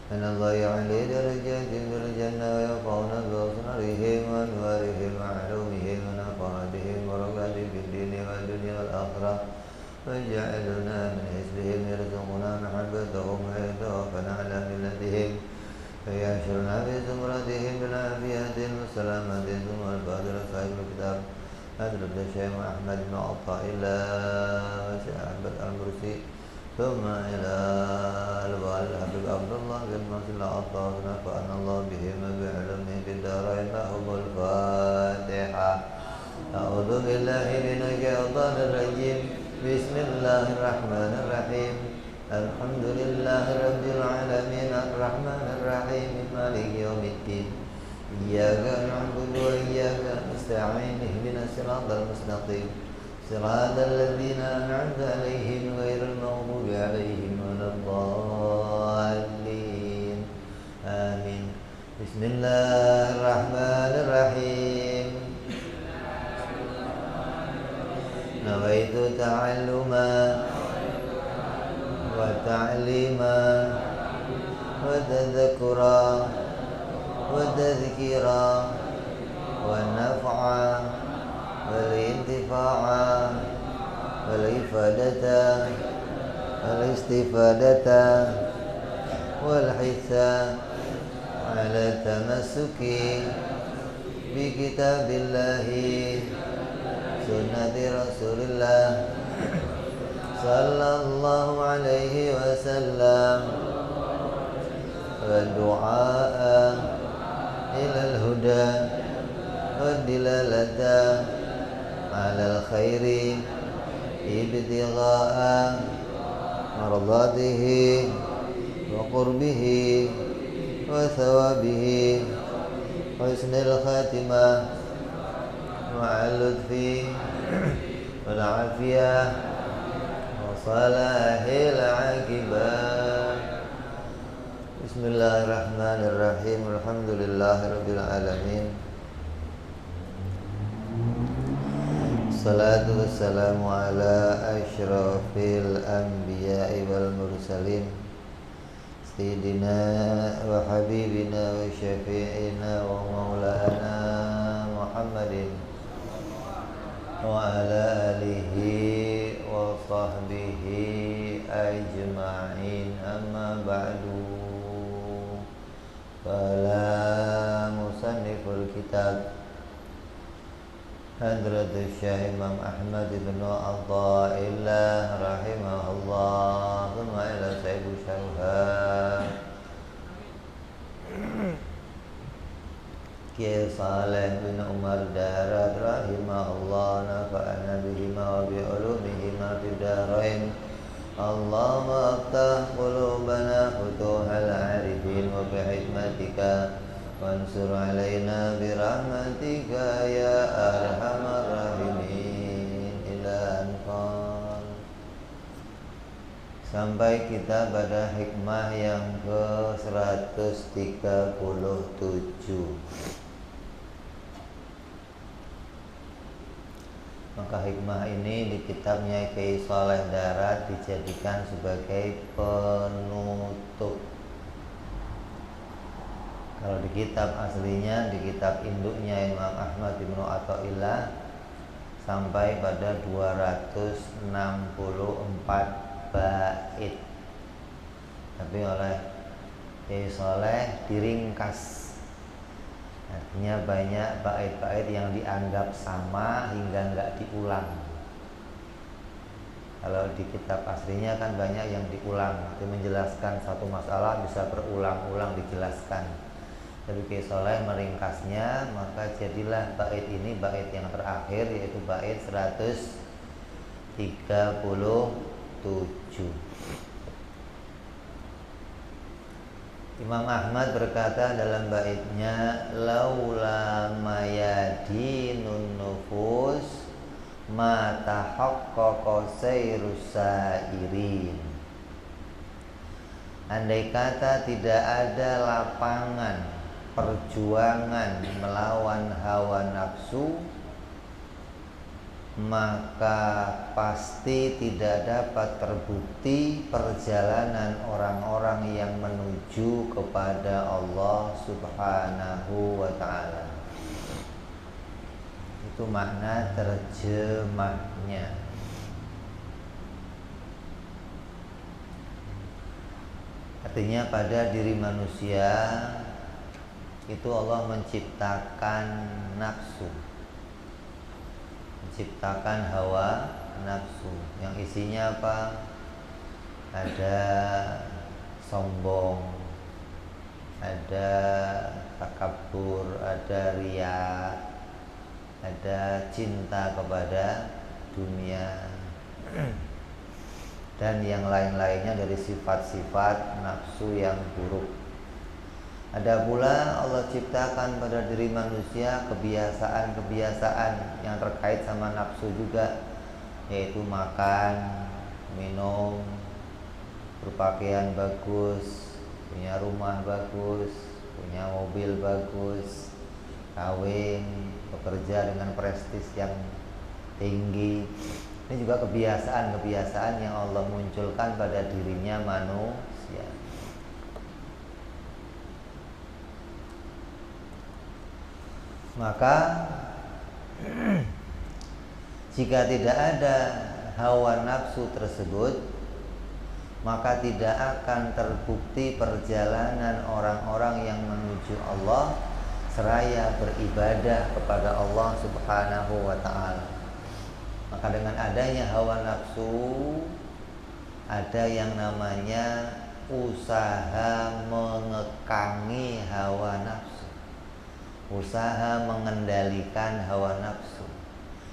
من الله يعلي درجات في الجنة ويرفعون بأبصارهم وأنوارهم وعلومهم ونفعاتهم وركعتهم في الدين والدنيا والآخرة ويجعلنا من حزبهم يرزقنا محبتهم ويتوفنا على ملتهم ويحشرنا في زمرتهم بالعافية والسلامة ثم الفاضل صاحب الكتاب حضرة الشيخ أحمد بن عطاء الله وشيخ أحمد المرسي ثم إلى الوالد الحبيب عبد الله بن مسعود العطاء نفعنا الله بهم وبعلمه في الدارين لهم الفاتحة. أعوذ بالله من الشيطان الرجيم. بسم الله الرحمن الرحيم. الحمد لله رب العالمين الرحمن الرحيم مالك يوم الدين. إياك نعبد وإياك نستعين اهدنا الصراط المستقيم صراط الذين أنعمت عليهم غير المغضوب عليهم ولا الضالين آمين. بسم الله الرحمن الرحيم. نويت تعلما وتعليما وتذكرا وتذكيرا والنفعا والانتفاعا والإفادة والاستفادة والحث على التمسك بكتاب الله سنة رسول الله صلى الله عليه وسلم والدعاء إلى الهدى والدلالة على الخير ابتغاء مرضاته وقربه وثوابه حسن الخاتمة مع اللطف والعافية وصلاح العاقبة. Bismillahirrahmanirrahim. Alhamdulillahirabbil alamin. Salatu wassalamu ala asyrafil anbiya'i wal mursalin Sayyidina wa habibina wa syafi'ina wa maulana Muhammadin wa ala alihi wa sahbihi ajma'in. Amma ba'du. Qala musanniful kitab Hadratus Syekh Imam Ahmad ibn Athaillah rahimahullah. Thumma ila Sayyid Syarha Kiai Saleh bin Umar Darat rahimahullah. Nafa'ana bihima wa bi ulumihima fid darain. Allahumma aftah qulubana futuhal arifin wa bihikmatika wansur alaina birahmatika ya arhamar rahimin ila anfal. Sampai kita pada hikmah yang ke 137. Maka hikmah ini di kitabnya Kiai Saleh Darat dijadikan sebagai penutup. Kalau di kitab aslinya, di kitab induknya Imam Ahmad bin Athaillah sampai pada 264 bait. Tapi oleh Kiai Saleh diringkas. Artinya banyak bait-bait yang dianggap sama hingga enggak diulang. Kalau di kitab aslinya kan banyak yang diulang. Itu menjelaskan satu masalah bisa berulang-ulang dijelaskan. Tapi Kiai Saleh meringkasnya, maka jadilah bait ini bait yang terakhir, yaitu bait 137. Imam Ahmad berkata dalam baitnya, laula mayadinun nufus ma tahaqqaqa sayrus sairin. Andai kata tidak ada lapangan perjuangan melawan hawa nafsu, maka pasti tidak dapat terbukti perjalanan orang-orang yang menuju kepada Allah Subhanahu wa ta'ala. Itu makna terjemahnya. Artinya pada diri manusia itu Allah menciptakan nafsu, menciptakan hawa nafsu yang isinya apa? Ada sombong, ada takabur, ada riya, ada cinta kepada dunia dan yang lain-lainnya dari sifat-sifat nafsu yang buruk. Ada pula Allah ciptakan pada diri manusia kebiasaan-kebiasaan yang terkait sama nafsu juga, yaitu makan, minum, berpakaian bagus, punya rumah bagus, punya mobil bagus, kawin, bekerja dengan prestis yang tinggi. Ini juga kebiasaan-kebiasaan yang Allah munculkan pada dirinya manusia. Maka jika tidak ada hawa nafsu tersebut, maka tidak akan terbukti perjalanan orang-orang yang menuju Allah seraya beribadah kepada Allah Subhanahu wa ta'ala. Maka dengan adanya hawa nafsu, ada yang namanya usaha mengekangi hawa nafsu, usaha mengendalikan hawa nafsu.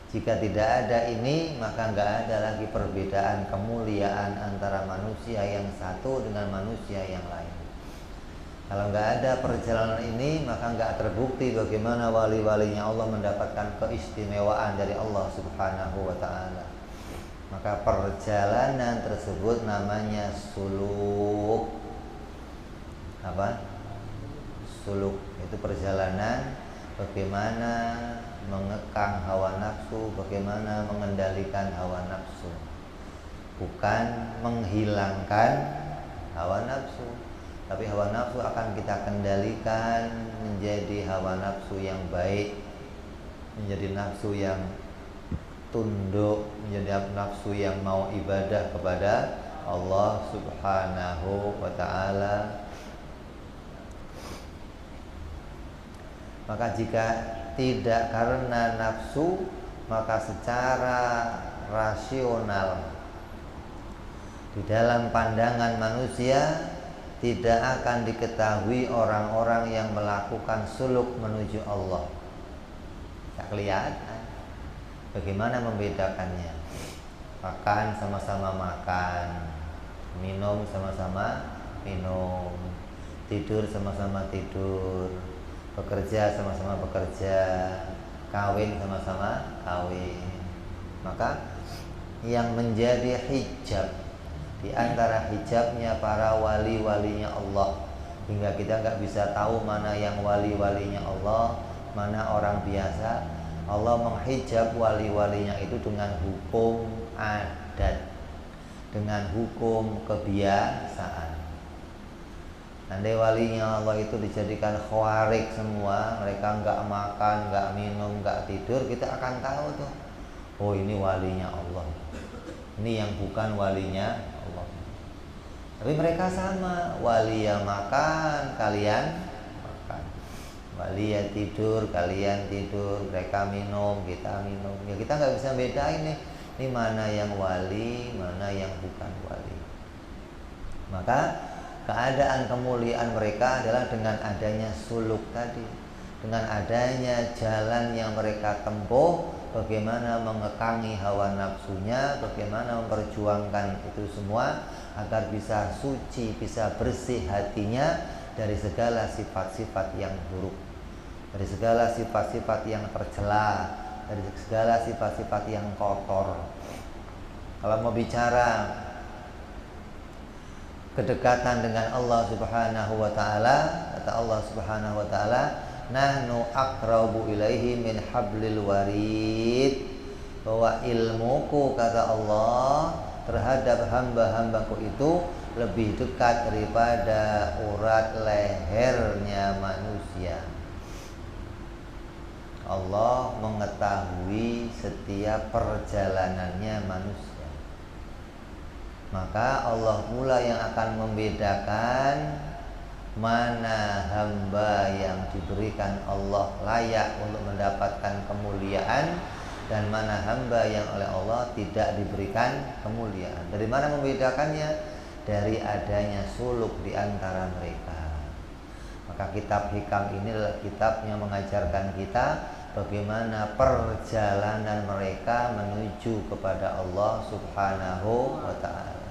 Jika tidak ada ini, maka nggak ada lagi perbedaan kemuliaan antara manusia yang satu dengan manusia yang lain. Kalau nggak ada perjalanan ini, maka nggak terbukti bagaimana wali-walinya Allah mendapatkan keistimewaan dari Allah Subhanahu wa ta'ala. Maka perjalanan tersebut namanya suluk. Apa? Suluk itu perjalanan bagaimana mengekang hawa nafsu, bagaimana mengendalikan hawa nafsu, bukan menghilangkan hawa nafsu, tapi hawa nafsu akan kita kendalikan menjadi hawa nafsu yang baik, menjadi nafsu yang tunduk, menjadi nafsu yang mau ibadah kepada Allah Subhanahu wa ta'ala. Maka jika tidak karena nafsu, maka secara rasional di dalam pandangan manusia tidak akan diketahui orang-orang yang melakukan suluk menuju Allah. Tak kelihatan. Bagaimana membedakannya? Makan sama-sama makan, minum sama-sama minum, tidur sama-sama tidur, bekerja sama-sama bekerja, kawin sama-sama kawin. Maka yang menjadi hijab di antara hijabnya para wali-walinya Allah, hingga kita nggak bisa tahu mana yang wali-walinya Allah, mana orang biasa. Allah menghijab wali-walinya itu dengan hukum adat, dengan hukum kebiasaan. Nanti walinya Allah itu dijadikan khawarik semua, mereka nggak makan, nggak minum, nggak tidur, kita akan tahu tuh, oh ini walinya Allah, ini yang bukan walinya Allah. Tapi mereka sama, wali yang makan, kalian makan, wali yang tidur, kalian tidur, mereka minum, kita minum. Ya kita nggak bisa bedain nih, ini mana yang wali, mana yang bukan wali. Maka keadaan kemuliaan mereka adalah dengan adanya suluk tadi, dengan adanya jalan yang mereka tempuh, bagaimana mengekangi hawa nafsunya, bagaimana memperjuangkan itu semua agar bisa suci, bisa bersih hatinya dari segala sifat-sifat yang buruk, dari segala sifat-sifat yang tercela, dari segala sifat-sifat yang kotor. Kalau mau bicara kedekatan dengan Allah Subhanahu wa ta'ala, kata Allah Subhanahu wa ta'ala, nahnu aqrabu ilaihi min hablil warid. bahwa ilmuku, kata Allah, terhadap hamba-hambaku itu lebih dekat daripada urat lehernya manusia. Allah mengetahui setiap perjalanannya manusia. Maka Allah pula yang akan membedakan mana hamba yang diberikan Allah layak untuk mendapatkan kemuliaan dan mana hamba yang oleh Allah tidak diberikan kemuliaan. Dari mana membedakannya? Dari adanya suluk di antara mereka. Maka kitab Hikam ini adalah kitab yang mengajarkan kita bagaimana perjalanan mereka menuju kepada Allah Subhanahu wa ta'ala.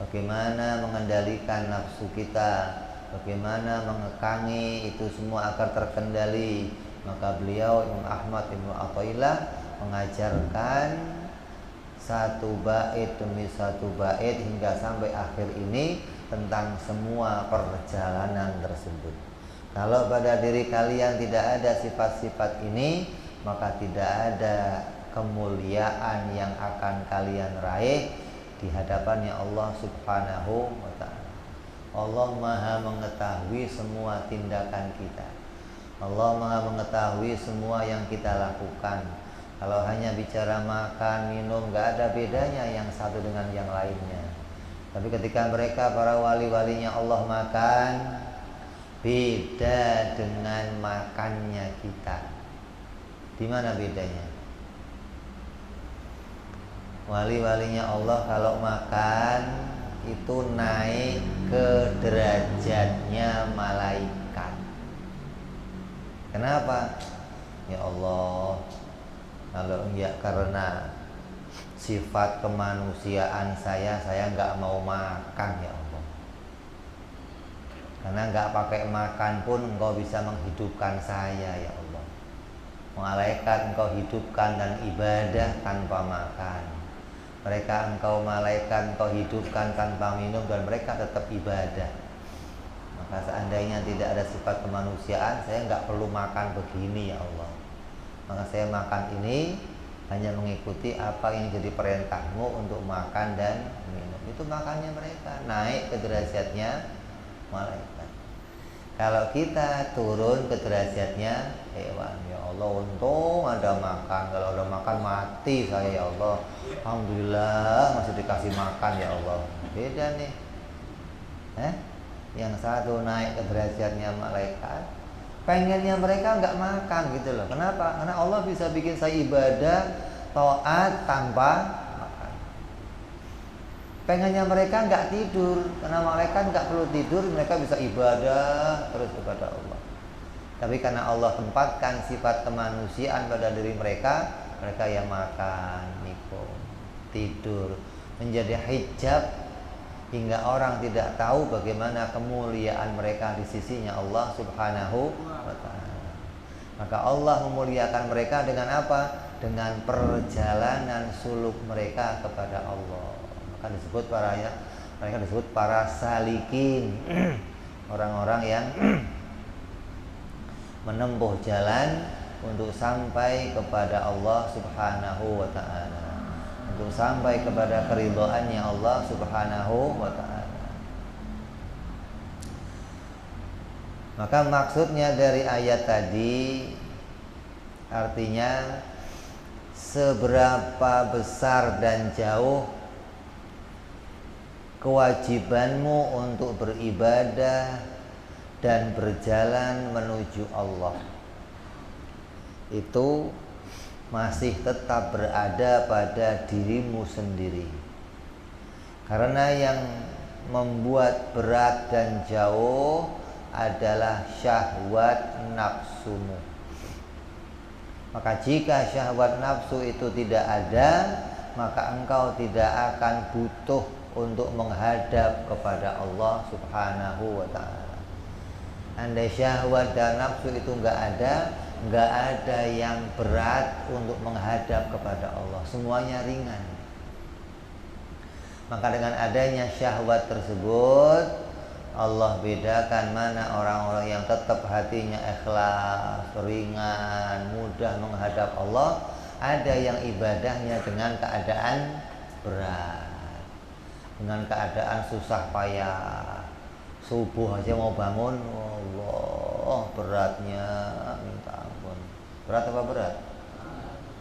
Bagaimana mengendalikan nafsu kita, bagaimana mengekangi itu semua agar terkendali. Maka beliau Imam Ahmad Ibnu Athaillah mengajarkan satu bait demi satu bait hingga sampai akhir ini tentang semua perjalanan tersebut. Kalau pada diri kalian tidak ada sifat-sifat ini, maka tidak ada kemuliaan yang akan kalian raih di hadapannya Allah Subhanahu wa ta'ala. Allah Maha mengetahui semua tindakan kita. Allah Maha mengetahui semua yang kita lakukan. Kalau hanya bicara makan, minum, gak ada bedanya yang satu dengan yang lainnya. Tapi ketika mereka, para wali-walinya Allah makan, beda dengan makannya kita. Di mana bedanya? Wali-walinya Allah kalau makan itu naik ke derajatnya malaikat. Kenapa? Ya Allah, kalau enggak karena sifat kemanusiaan saya nggak mau makan ya Allah. Karena nggak pakai makan pun Engkau bisa menghidupkan saya ya Allah. Malaikat Engkau hidupkan dan ibadah tanpa makan. Mereka malaikat Engkau hidupkan tanpa minum dan mereka tetap ibadah. Maka seandainya tidak ada sifat kemanusiaan, saya nggak perlu makan begini ya Allah. Maka saya makan ini hanya mengikuti apa yang jadi perintahmu untuk makan dan minum. Itu makannya mereka, naik ke derajatnya malaikat. Kalau kita turun ke derajatnya hewan, ya Allah, untung ada makan. Kalau ada makan mati saya ya Allah. Alhamdulillah masih dikasih makan ya Allah. Beda nih. Yang satu naik ke derajatnya malaikat, pengennya mereka nggak makan gitu loh. Kenapa? Karena Allah bisa bikin saya ibadah, taat tanpa makan. Pengennya mereka nggak tidur, karena malaikat nggak perlu tidur, mereka bisa ibadah terus kepada Allah. Tapi karena Allah tempatkan sifat kemanusiaan pada diri mereka, mereka yang makan, minum, tidur, menjadi hijab hingga orang tidak tahu bagaimana kemuliaan mereka di sisinya Allah Subhanahu wa ta'ala. Maka Allah memuliakan mereka dengan apa? Dengan perjalanan suluk mereka kepada Allah. Maka mereka disebut para salikin. Orang-orang yang menempuh jalan untuk sampai kepada Allah Subhanahu wa ta'ala, untuk sampai kepada keridhaannya Allah Subhanahu wa ta'ala. Maka maksudnya dari ayat tadi artinya seberapa besar dan jauh kewajibanmu untuk beribadah dan berjalan menuju Allah, itu masih tetap berada pada dirimu sendiri. Karena yang membuat berat dan jauh adalah syahwat nafsumu. Maka jika syahwat nafsu itu tidak ada, maka engkau tidak akan butuh untuk menghadap kepada Allah Subhanahu wa ta'ala. Andai syahwat dan nafsu itu enggak ada yang berat untuk menghadap kepada Allah. Semuanya ringan. Maka dengan adanya syahwat tersebut, Allah bedakan mana orang-orang yang tetap hatinya ikhlas, ringan, mudah menghadap Allah, ada yang ibadahnya dengan keadaan berat, dengan keadaan susah payah. Subuh aja mau bangun, Allah beratnya minta ampun. Berat apa berat?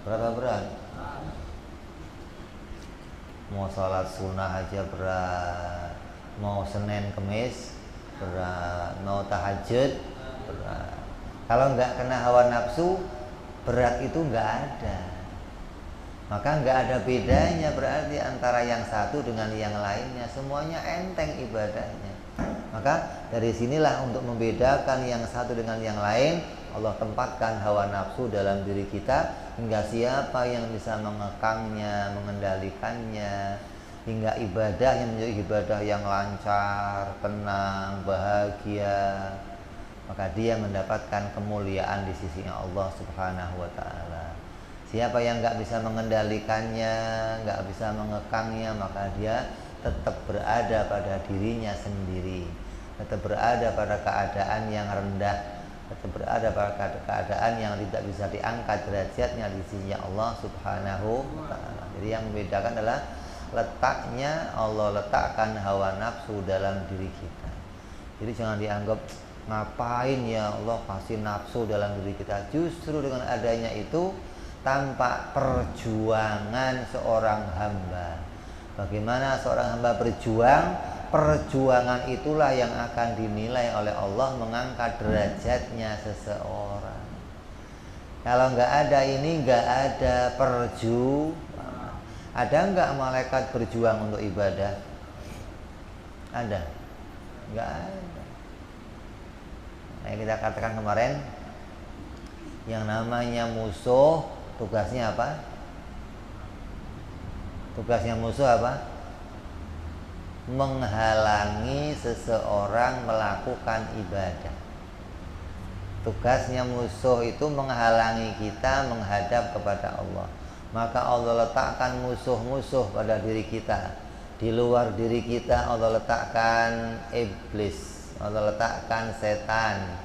Berat apa berat? Mau sholat sunnah aja berat, mau Senin Kemis berat, mau tahajud berat. Kalau nggak kena hawa nafsu, berat itu nggak ada. Maka nggak ada bedanya berarti antara yang satu dengan yang lainnya. Semuanya enteng ibadahnya. Maka dari sinilah untuk membedakan yang satu dengan yang lain, Allah tempatkan hawa nafsu dalam diri kita, hingga siapa yang bisa mengekangnya, mengendalikannya, hingga ibadah yang menjadi ibadah yang lancar, tenang, bahagia, maka dia mendapatkan kemuliaan di sisi Allah Subhanahu wa ta'ala. Siapa yang nggak bisa mengendalikannya, nggak bisa mengekangnya, maka dia tetap berada pada dirinya sendiri, tetap berada pada keadaan yang rendah, tetap berada pada keadaan yang tidak bisa diangkat derajatnya di sisi Allah Subhanahu wa ta'ala. Jadi yang membedakan adalah letaknya Allah letakkan hawa nafsu dalam diri kita. Jadi jangan dianggap ngapain ya Allah kasih nafsu dalam diri kita. Justru dengan adanya itu tanpa perjuangan seorang hamba. Bagaimana seorang hamba berjuang? Perjuangan itulah yang akan dinilai oleh Allah mengangkat derajatnya seseorang. Kalau nggak ada ini, nggak ada perjuangan. Ada nggak malaikat berjuang untuk ibadah? Ada? Nggak ada. Nah, yang kita katakan kemarin, yang namanya musuh tugasnya apa? Tugasnya musuh apa? Menghalangi seseorang melakukan ibadah. Tugasnya musuh itu menghalangi kita menghadap kepada Allah. Maka Allah letakkan musuh-musuh pada diri kita. Di luar diri kita Allah letakkan iblis, Allah letakkan setan.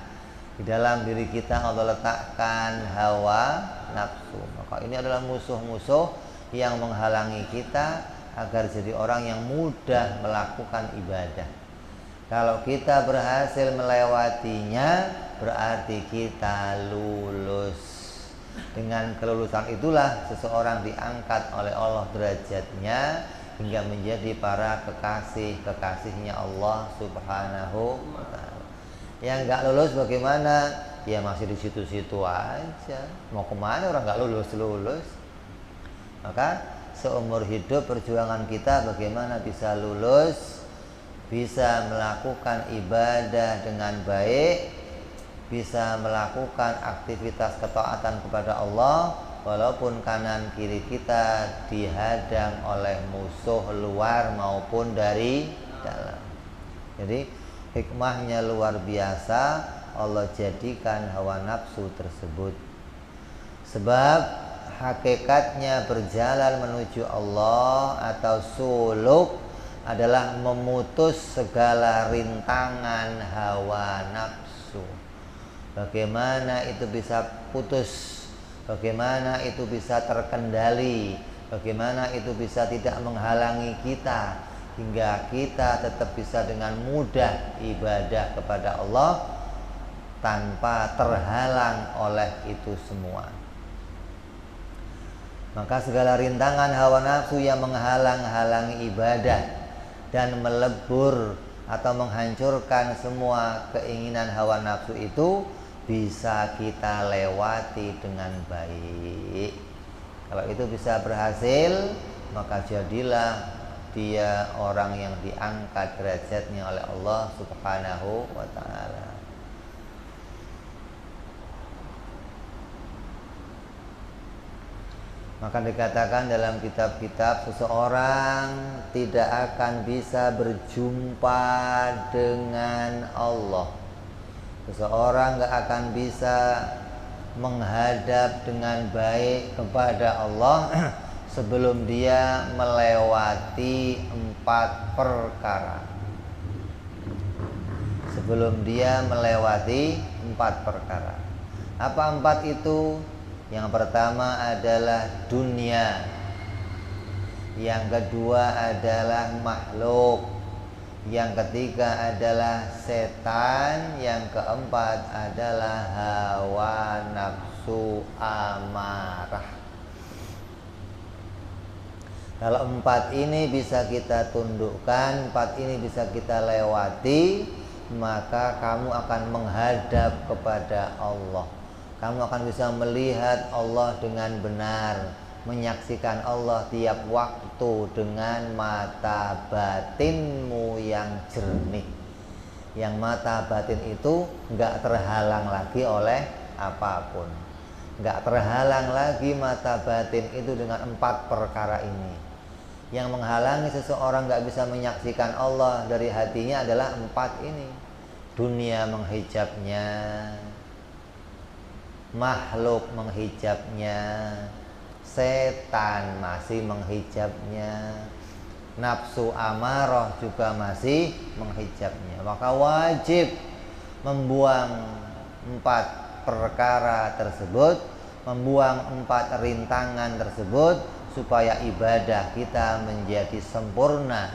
Di dalam diri kita Allah letakkan hawa nafsu. Maka ini adalah musuh-musuh yang menghalangi kita agar jadi orang yang mudah melakukan ibadah. Kalau kita berhasil melewatinya, berarti kita lulus. Dengan kelulusan itulah seseorang diangkat oleh Allah derajatnya hingga menjadi para kekasih-kekasihnya Allah Subhanahu wa ta'ala. Yang nggak lulus bagaimana? Ya masih di situ-situ aja. Mau kemana orang nggak lulus-lulus? Maka seumur hidup perjuangan kita bagaimana bisa lulus, bisa melakukan ibadah dengan baik, bisa melakukan aktivitas ketaatan kepada Allah walaupun kanan kiri kita dihadang oleh musuh luar maupun dari dalam. Jadi hikmahnya luar biasa, Allah jadikan hawa nafsu tersebut. Sebab hakikatnya berjalan menuju Allah atau suluk adalah memutus segala rintangan hawa nafsu. Bagaimana itu bisa putus? Bagaimana itu bisa terkendali? Bagaimana itu bisa tidak menghalangi kita hingga kita tetap bisa dengan mudah ibadah kepada Allah tanpa terhalang oleh itu semua. Maka segala rintangan hawa nafsu yang menghalang-halangi ibadah dan melebur atau menghancurkan semua keinginan hawa nafsu itu bisa kita lewati dengan baik. Kalau itu bisa berhasil, maka jadilah dia orang yang diangkat derajatnya oleh Allah Subhanahu wa ta'ala. Maka dikatakan dalam kitab-kitab seseorang tidak akan bisa berjumpa dengan Allah. Seseorang gak akan bisa menghadap dengan baik kepada Allah sebelum dia melewati 4 perkara. Sebelum dia melewati 4 perkara. Apa 4 itu? Yang pertama adalah dunia, yang kedua adalah makhluk, yang ketiga adalah setan, yang keempat adalah hawa nafsu amarah. Kalau empat ini bisa kita tundukkan, empat ini bisa kita lewati, maka kamu akan menghadap kepada Allah. Kamu akan bisa melihat Allah dengan benar, menyaksikan Allah tiap waktu dengan mata batinmu yang jernih. Yang mata batin itu nggak terhalang lagi oleh apapun. Nggak terhalang lagi mata batin itu dengan empat perkara ini. Yang menghalangi seseorang nggak bisa menyaksikan Allah dari hatinya adalah empat ini. Dunia menghijabnya, makhluk menghijabnya, setan masih menghijabnya, nafsu amarah juga masih menghijabnya. Maka wajib membuang empat perkara tersebut, membuang empat rintangan tersebut, supaya ibadah kita menjadi sempurna.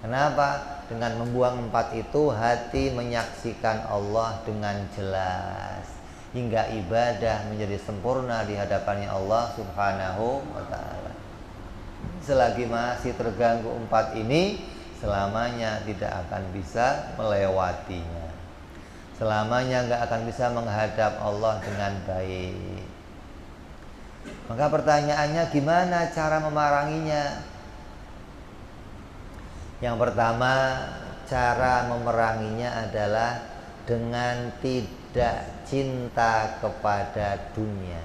Kenapa? Dengan membuang empat itu, hati menyaksikan Allah dengan jelas, hingga ibadah menjadi sempurna di hadapannya Allah Subhanahu wa ta'ala. Selagi masih terganggu empat ini, selamanya tidak akan bisa melewatinya, selamanya nggak akan bisa menghadap Allah dengan baik. Maka pertanyaannya, gimana cara memeranginya? Yang pertama, cara memeranginya adalah dengan tidak cinta kepada dunia.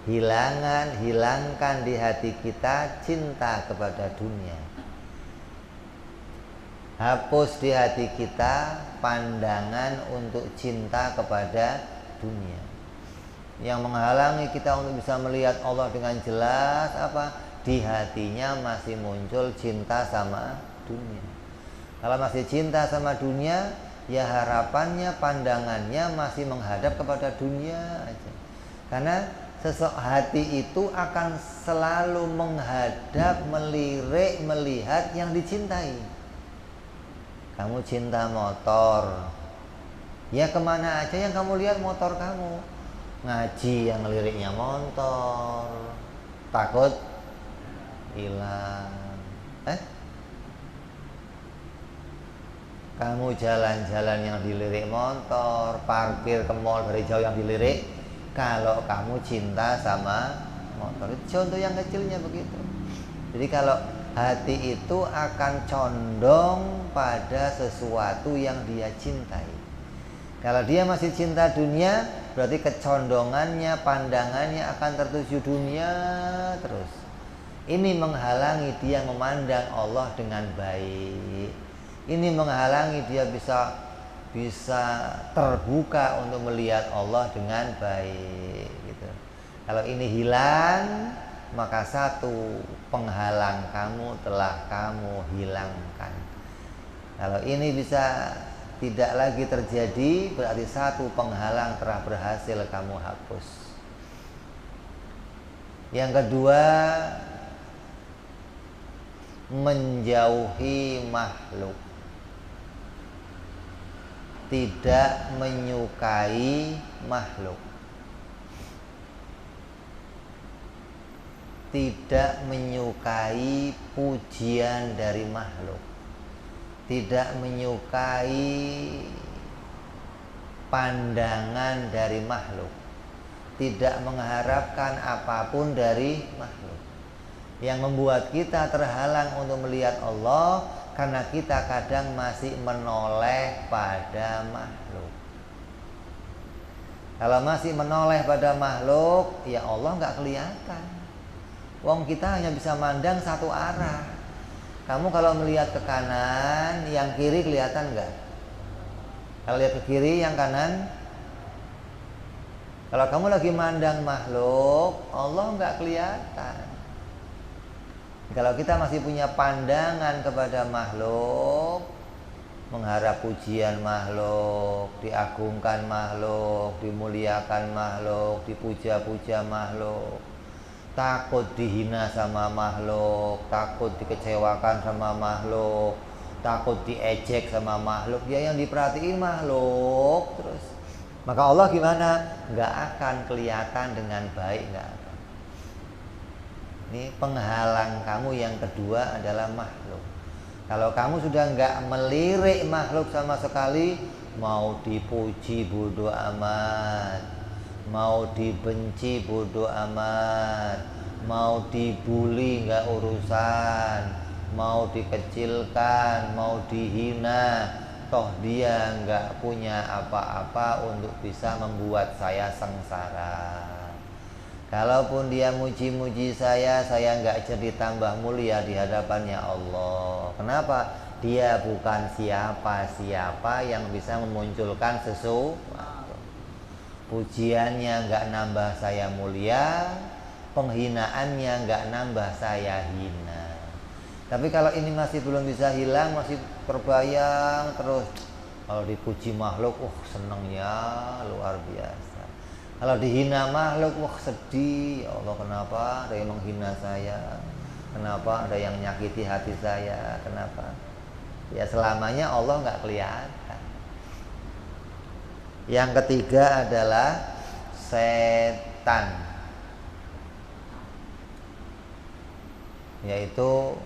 Hilangkan di hati kita cinta kepada dunia. Hapus di hati kita pandangan untuk cinta kepada dunia. Yang menghalangi kita untuk bisa melihat Allah dengan jelas apa? Di hatinya masih muncul cinta sama dunia. Kalau masih cinta sama dunia, ya harapannya, pandangannya masih menghadap kepada dunia aja. Karena hati itu akan selalu menghadap, melirik, melihat yang dicintai. Kamu cinta motor, ya kemana aja yang kamu lihat motor kamu. Ngaji yang liriknya motor, takut hilang. Kamu jalan-jalan yang dilirik motor, parkir ke mall dari jauh yang dilirik. Kalau kamu cinta sama motor, itu contoh yang kecilnya begitu. Jadi kalau hati itu akan condong pada sesuatu yang dia cintai. Kalau dia masih cinta dunia, berarti kecondongannya, pandangannya akan tertuju dunia terus. Ini menghalangi dia memandang Allah dengan baik. Ini menghalangi dia bisa terbuka untuk melihat Allah dengan baik gitu. Kalau ini hilang, maka satu penghalang kamu telah kamu hilangkan. Kalau ini bisa tidak lagi terjadi, berarti satu penghalang telah berhasil kamu hapus. Yang kedua, menjauhi makhluk, tidak menyukai makhluk, tidak menyukai pujian dari makhluk, tidak menyukai pandangan dari makhluk, tidak mengharapkan apapun dari makhluk. Yang membuat kita terhalang untuk melihat Allah karena kita kadang masih menoleh pada makhluk. Kalau masih menoleh pada makhluk, ya Allah nggak kelihatan. Wong kita hanya bisa mandang satu arah. Kamu kalau melihat ke kanan, yang kiri kelihatan nggak? Kalau lihat ke kiri, yang kanan. Kalau kamu lagi mandang makhluk, Allah nggak kelihatan. Kalau kita masih punya pandangan kepada makhluk, mengharap pujian makhluk, diagungkan makhluk, dimuliakan makhluk, dipuja-puja makhluk, takut dihina sama makhluk, takut dikecewakan sama makhluk, takut diejek sama makhluk. Ya yang diperhatiin makhluk terus. Maka Allah gimana? Nggak akan kelihatan dengan baik, nggak akan. Ini penghalang kamu yang kedua adalah makhluk. Kalau kamu sudah nggak melirik makhluk sama sekali, mau dipuji bodo amat, mau dibenci bodo amat, mau dibully nggak urusan, mau dikecilkan, mau dihina, toh dia nggak punya apa-apa untuk bisa membuat saya sengsara. Kalaupun dia muji-muji saya nggak jadi tambah mulia di hadapannya Allah. Kenapa? Dia bukan siapa-siapa yang bisa memunculkan sesuatu. Pujiannya nggak nambah saya mulia, penghinaannya nggak nambah saya hina. Tapi kalau ini masih belum bisa hilang, masih terbayang terus. Kalau dipuji makhluk, senengnya luar biasa. Kalau dihina makhluk, sedih. Ya Allah, kenapa ada yang menghina saya? Kenapa ada yang menyakiti hati saya? Kenapa? Ya selamanya Allah nggak kelihatan. Yang ketiga adalah setan, yaitu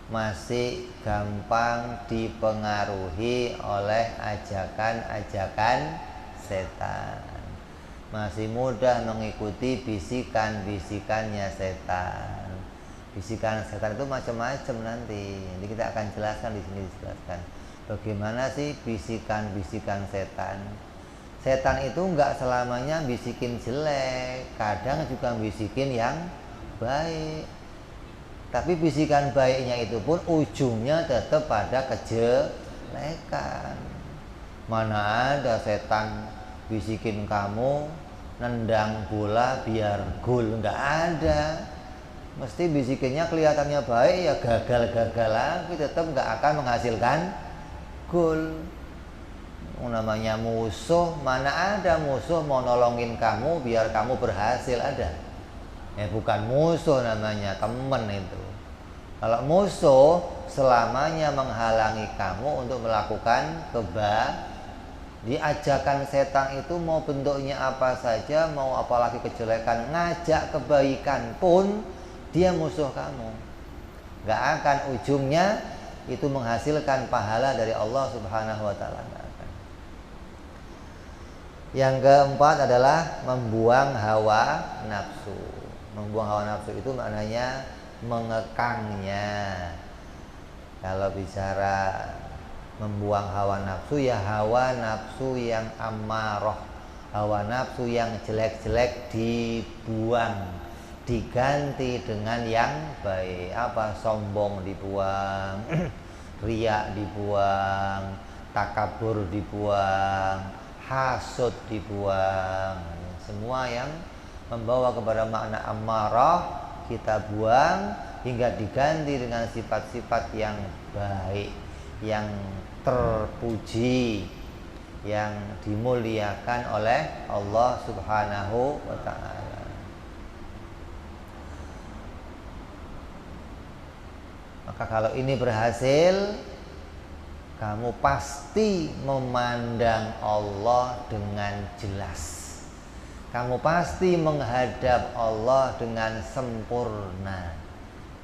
masih gampang dipengaruhi oleh ajakan-ajakan setan. Masih mudah mengikuti bisikan-bisikannya setan. Bisikan setan itu macam-macam nanti. Jadi kita akan jelaskan di sini, dijelaskan bagaimana sih bisikan-bisikan setan. Setan itu nggak selamanya bisikin jelek, kadang juga bisikin yang baik. Tapi bisikan baiknya itu pun ujungnya tetap pada kejelekan. Mana ada setan bisikin kamu nendang bola biar gol, nggak ada. Mesti bisikinnya kelihatannya baik, ya gagal-gagal lagi, tetap nggak akan menghasilkan gol. Namanya musuh, mana ada musuh mau nolongin kamu biar kamu berhasil, ada? Ya bukan musuh, namanya temen itu. Kalau musuh selamanya menghalangi kamu untuk melakukan kebaikan. Diajakan setan itu mau bentuknya apa saja, mau apalagi kejelekan, ngajak kebaikan pun dia musuh kamu. Gak akan ujungnya itu menghasilkan pahala dari Allah Subhanahu wa ta'ala. Yang keempat adalah membuang hawa nafsu. Membuang hawa nafsu itu maknanya mengekangnya. Kalau bicara membuang hawa nafsu, ya hawa nafsu yang amarah, hawa nafsu yang jelek-jelek dibuang, diganti dengan yang baik. Apa? Sombong dibuang, riya dibuang, takabur dibuang, hasud dibuang. Semua yang membawa kepada makna amarah kita buang, hingga diganti dengan sifat-sifat yang baik, yang terpuji, yang dimuliakan oleh Allah Subhanahu wa ta'ala. Maka kalau ini berhasil, kamu pasti memandang Allah dengan jelas. Kamu pasti menghadap Allah dengan sempurna.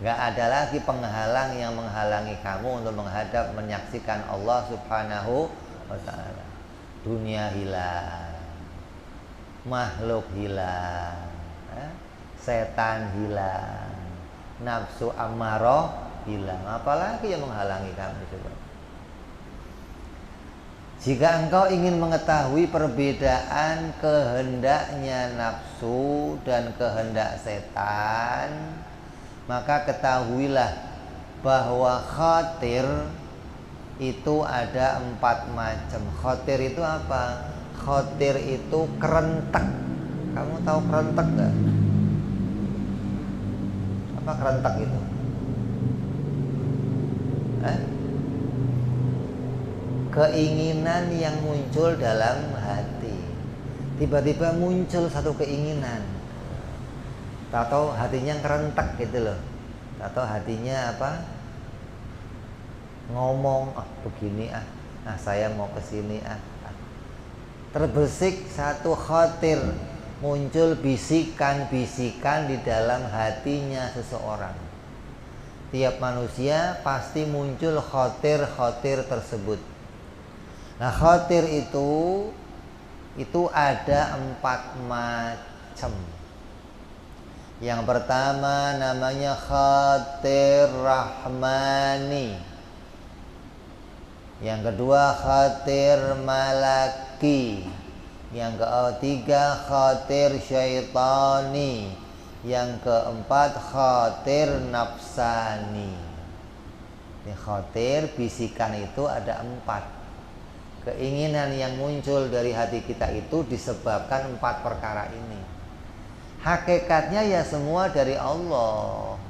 Gak ada lagi penghalang yang menghalangi kamu untuk menghadap, menyaksikan Allah Subhanahu wa ta'ala. Dunia hilang, makhluk hilang, setan hilang, nafsu amarah hilang. Apalagi yang menghalangi kamu coba? Jika engkau ingin mengetahui perbedaan kehendaknya nafsu dan kehendak setan, maka ketahuilah bahwa khatir itu ada 4 macam. Khatir itu apa? Khatir itu kerentek. Kamu tahu kerentek gak? Apa kerentek itu? keinginan yang muncul dalam hati. Tiba-tiba muncul satu keinginan, atau hatinya kerentek gitu loh, atau hatinya apa, ngomong begini saya mau kesini terbersik satu khatir, muncul bisikan-bisikan di dalam hatinya seseorang. Tiap manusia pasti muncul khatir-khatir tersebut. Nah, khatir itu ada 4 macam. Yang pertama namanya khatir rahmani. Yang kedua khatir malaki. Yang ketiga khatir syaitani. Yang keempat khatir nafsani. Ini khatir, bisikan itu ada 4. Keinginan yang muncul dari hati kita itu disebabkan 4 perkara ini. Hakikatnya ya semua dari Allah.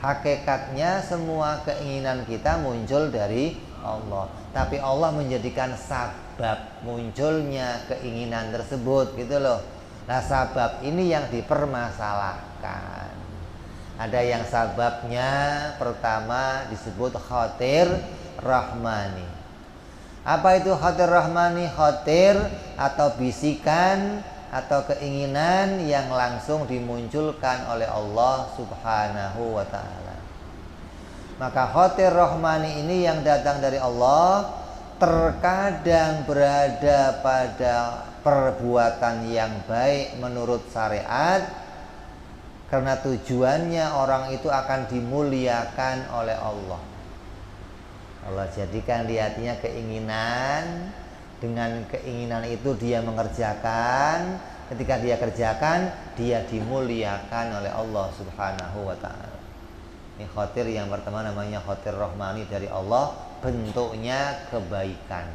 Hakikatnya semua keinginan kita muncul dari Allah. Tapi Allah menjadikan sabab munculnya keinginan tersebut gitu loh. Nah, sabab ini yang dipermasalahkan. Ada yang sababnya pertama disebut khatir rahmani. Apa itu khatir rahmani? Khatir atau bisikan atau keinginan yang langsung dimunculkan oleh Allah Subhanahu wa ta'ala. Maka khatir rahmani ini yang datang dari Allah terkadang berada pada perbuatan yang baik menurut syariat, karena tujuannya orang itu akan dimuliakan oleh Allah. Allah jadikan di hatinya keinginan, dengan keinginan itu dia mengerjakan, ketika dia kerjakan dia dimuliakan oleh Allah Subhanahu wa ta'ala. Ini khatir yang pertama namanya khatir rahmani dari Allah, bentuknya kebaikan.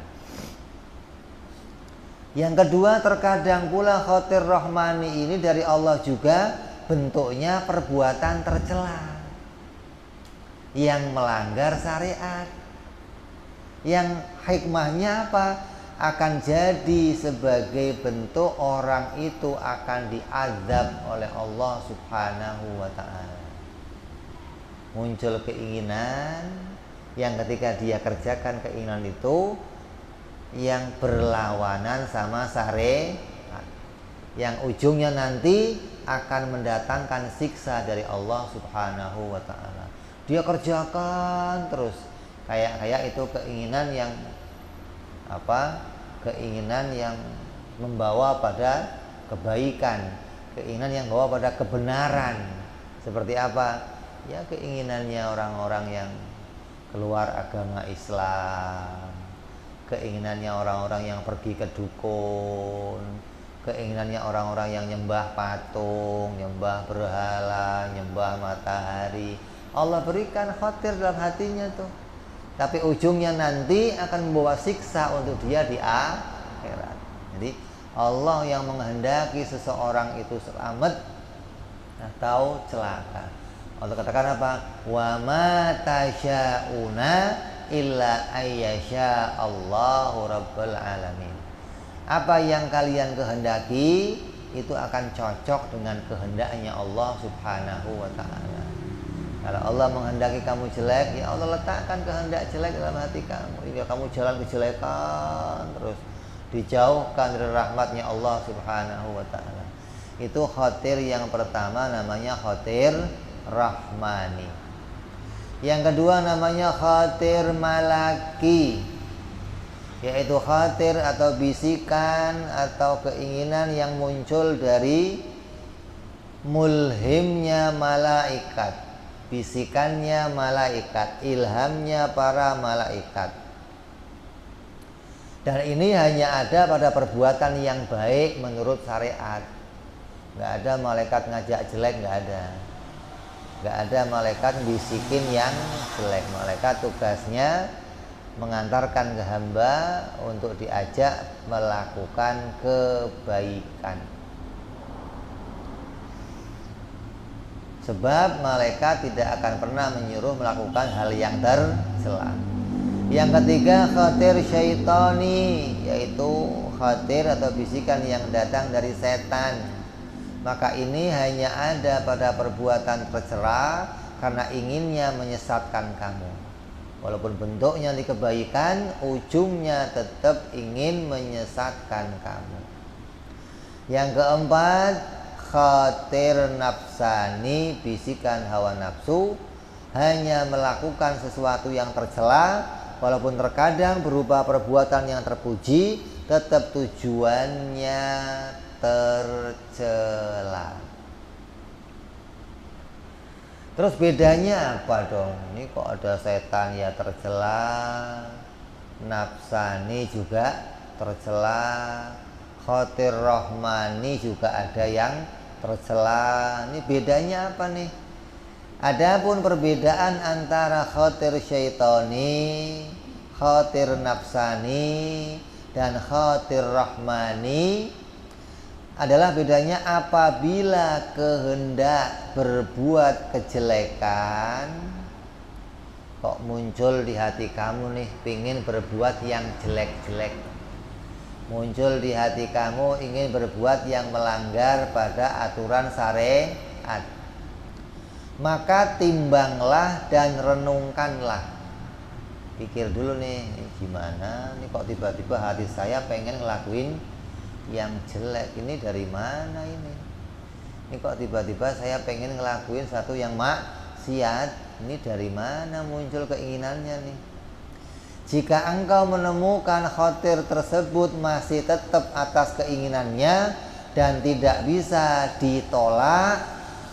Yang kedua terkadang pula khatir rahmani ini dari Allah juga bentuknya perbuatan tercela yang melanggar syariat. Yang hikmahnya apa? Akan jadi sebagai bentuk orang itu akan diazab oleh Allah Subhanahu wa ta'ala. Muncul keinginan yang ketika dia kerjakan keinginan itu yang berlawanan sama syariat, yang ujungnya nanti akan mendatangkan siksa dari Allah Subhanahu wa ta'ala. Dia kerjakan terus kayak itu keinginan yang keinginan yang membawa pada kebaikan, keinginan yang membawa pada kebenaran. Seperti apa? Ya keinginannya orang-orang yang keluar agama Islam, keinginannya orang-orang yang pergi ke dukun, keinginannya orang-orang yang nyembah patung, nyembah berhala, nyembah matahari. Allah berikan khatir dalam hatinya tuh. Tapi ujungnya nanti akan membawa siksa untuk dia di akhirat. Jadi Allah yang menghendaki seseorang itu selamat atau celaka. Allah katakan apa? Wa ma tasya'una illa ayyasha Allahu rabbul alamin. Apa yang kalian kehendaki itu akan cocok dengan kehendaknya Allah Subhanahu wa ta'ala. Kalau Allah menghendaki kamu jelek, ya Allah letakkan kehendak jelek dalam hati kamu, hingga kamu jalan kejelekan terus, dijauhkan dari rahmatnya Allah Subhanahu wa ta'ala. Itu khatir yang pertama namanya khatir rahmani. Yang kedua namanya khatir malaki, yaitu khatir atau bisikan atau keinginan yang muncul dari mulhimnya malaikat, bisikannya malaikat, ilhamnya para malaikat. Dan ini hanya ada pada perbuatan yang baik menurut syariat. Nggak ada malaikat ngajak jelek, nggak ada. Nggak ada malaikat bisikin yang jelek. Malaikat tugasnya mengantarkan ke hamba untuk diajak melakukan kebaikan. Sebab malaikat tidak akan pernah menyuruh melakukan hal yang tercela. Yang ketiga khatir syaitani, yaitu khatir atau bisikan yang datang dari setan. Maka ini hanya ada pada perbuatan tercela karena inginnya menyesatkan kamu. Walaupun bentuknya di kebaikan, ujungnya tetap ingin menyesatkan kamu. Yang keempat, khatir nafsani, bisikan hawa nafsu, hanya melakukan sesuatu yang tercela, walaupun terkadang berupa perbuatan yang terpuji, tetap tujuannya tercela. Terus bedanya apa dong? Ini kok ada setan ya tercela, nafsani juga tercela, khatir rahmani juga ada yang tercela. Ini bedanya apa nih? Adapun perbedaan antara khatir syaitani, khatir nafsani, dan khatir rahmani adalah bedanya apabila kehendak berbuat kejelekan kok muncul di hati kamu nih, pingin berbuat yang jelek-jelek, muncul di hati kamu ingin berbuat yang melanggar pada aturan syariat, maka timbanglah dan renungkanlah, pikir dulu nih, gimana nih kok tiba-tiba hati saya pengen ngelakuin yang jelek, ini dari mana ini kok tiba-tiba saya pengen ngelakuin satu yang maksiat, ini dari mana muncul keinginannya nih. Jika engkau menemukan khatir tersebut masih tetap atas keinginannya dan tidak bisa ditolak,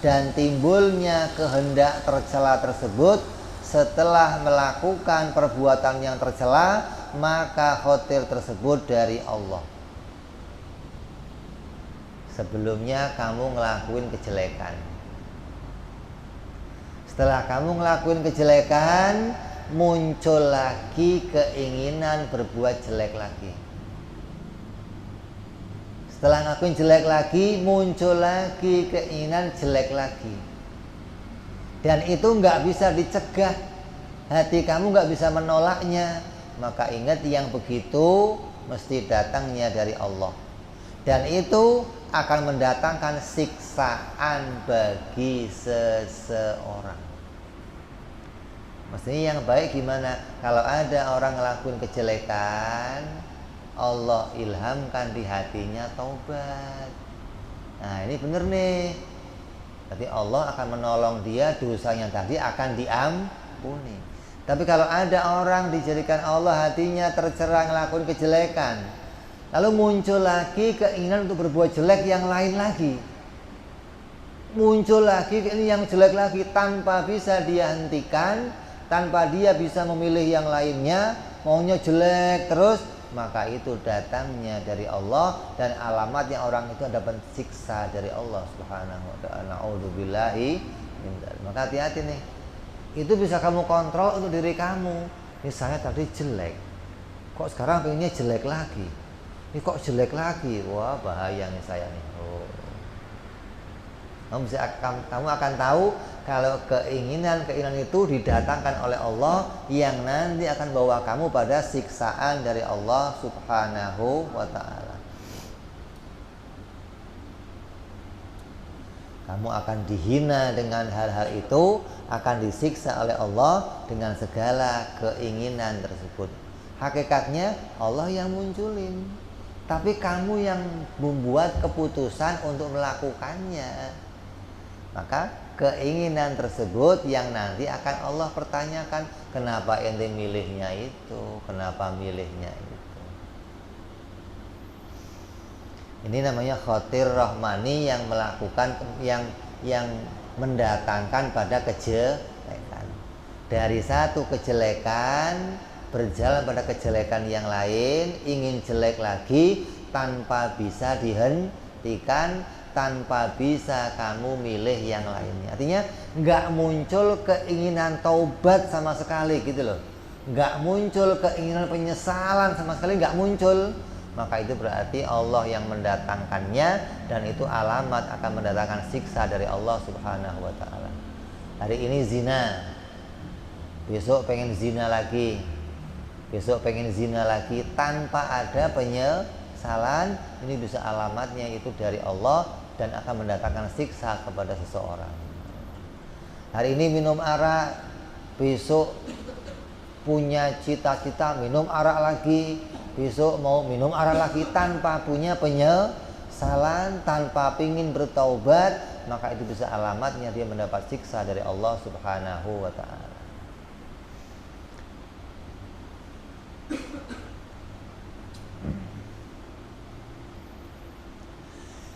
dan timbulnya kehendak tercela tersebut setelah melakukan perbuatan yang tercela, maka khatir tersebut dari Allah. Sebelumnya kamu ngelakuin kejelekan, setelah kamu ngelakuin kejelekan, muncul lagi keinginan berbuat jelek lagi. Setelah ngelakuin jelek lagi, muncul lagi keinginan jelek lagi. Dan itu nggak bisa dicegah, hati kamu nggak bisa menolaknya. Maka ingat, yang begitu mesti datangnya dari Allah, dan itu akan mendatangkan siksaan bagi seseorang. Maksudnya yang baik gimana? Kalau ada orang ngelakuin kejelekan, Allah ilhamkan di hatinya taubat. Nah ini bener nih, berarti Allah akan menolong dia, dosanya tadi akan diampuni. Tapi kalau ada orang dijadikan Allah hatinya tercerah ngelakuin kejelekan, lalu muncul lagi keinginan untuk berbuat jelek yang lain lagi, muncul lagi ini yang jelek lagi, tanpa bisa dia hentikan, tanpa dia bisa memilih yang lainnya, maunya jelek terus, maka itu datangnya dari Allah, dan alamatnya orang itu dapat siksa dari Allah Subhanahu wa ta'ala. Na'udzubillahi min dzalik. Maka hati-hati nih, itu bisa kamu kontrol untuk diri kamu. Misalnya tadi jelek, kok sekarang pengennya jelek lagi, ini kok jelek lagi, wah bahaya nih saya nih. Kamu akan tahu kalau keinginan itu didatangkan oleh Allah, yang nanti akan bawa kamu pada siksaan dari Allah Subhanahu wa ta'ala. Kamu akan dihina dengan hal-hal itu, akan disiksa oleh Allah dengan segala keinginan tersebut. Hakikatnya Allah yang munculin, tapi kamu yang membuat keputusan untuk melakukannya. Maka keinginan tersebut yang nanti akan Allah pertanyakan, kenapa ente milihnya itu, kenapa milihnya itu. Ini namanya khatir rahmani, yang melakukan yang mendatangkan pada kejelekan. Dari satu kejelekan berjalan pada kejelekan yang lain, ingin jelek lagi tanpa bisa dihentikan, tanpa bisa kamu milih yang lainnya. Artinya nggak muncul keinginan taubat sama sekali gitu loh, nggak muncul keinginan penyesalan sama sekali, nggak muncul. Maka itu berarti Allah yang mendatangkannya, dan itu alamat akan mendatangkan siksa dari Allah Subhanahu wa ta'ala. Hari ini zina, besok pengen zina lagi, besok pengen zina lagi tanpa ada penyesalan, ini bisa alamatnya itu dari Allah dan akan mendatangkan siksa kepada seseorang. Hari ini minum arak, besok punya cita-cita minum arak lagi, besok mau minum arak lagi tanpa punya penyesalan, tanpa pingin bertaubat, maka itu bisa alamatnya dia mendapat siksa dari Allah Subhanahu wa ta'ala.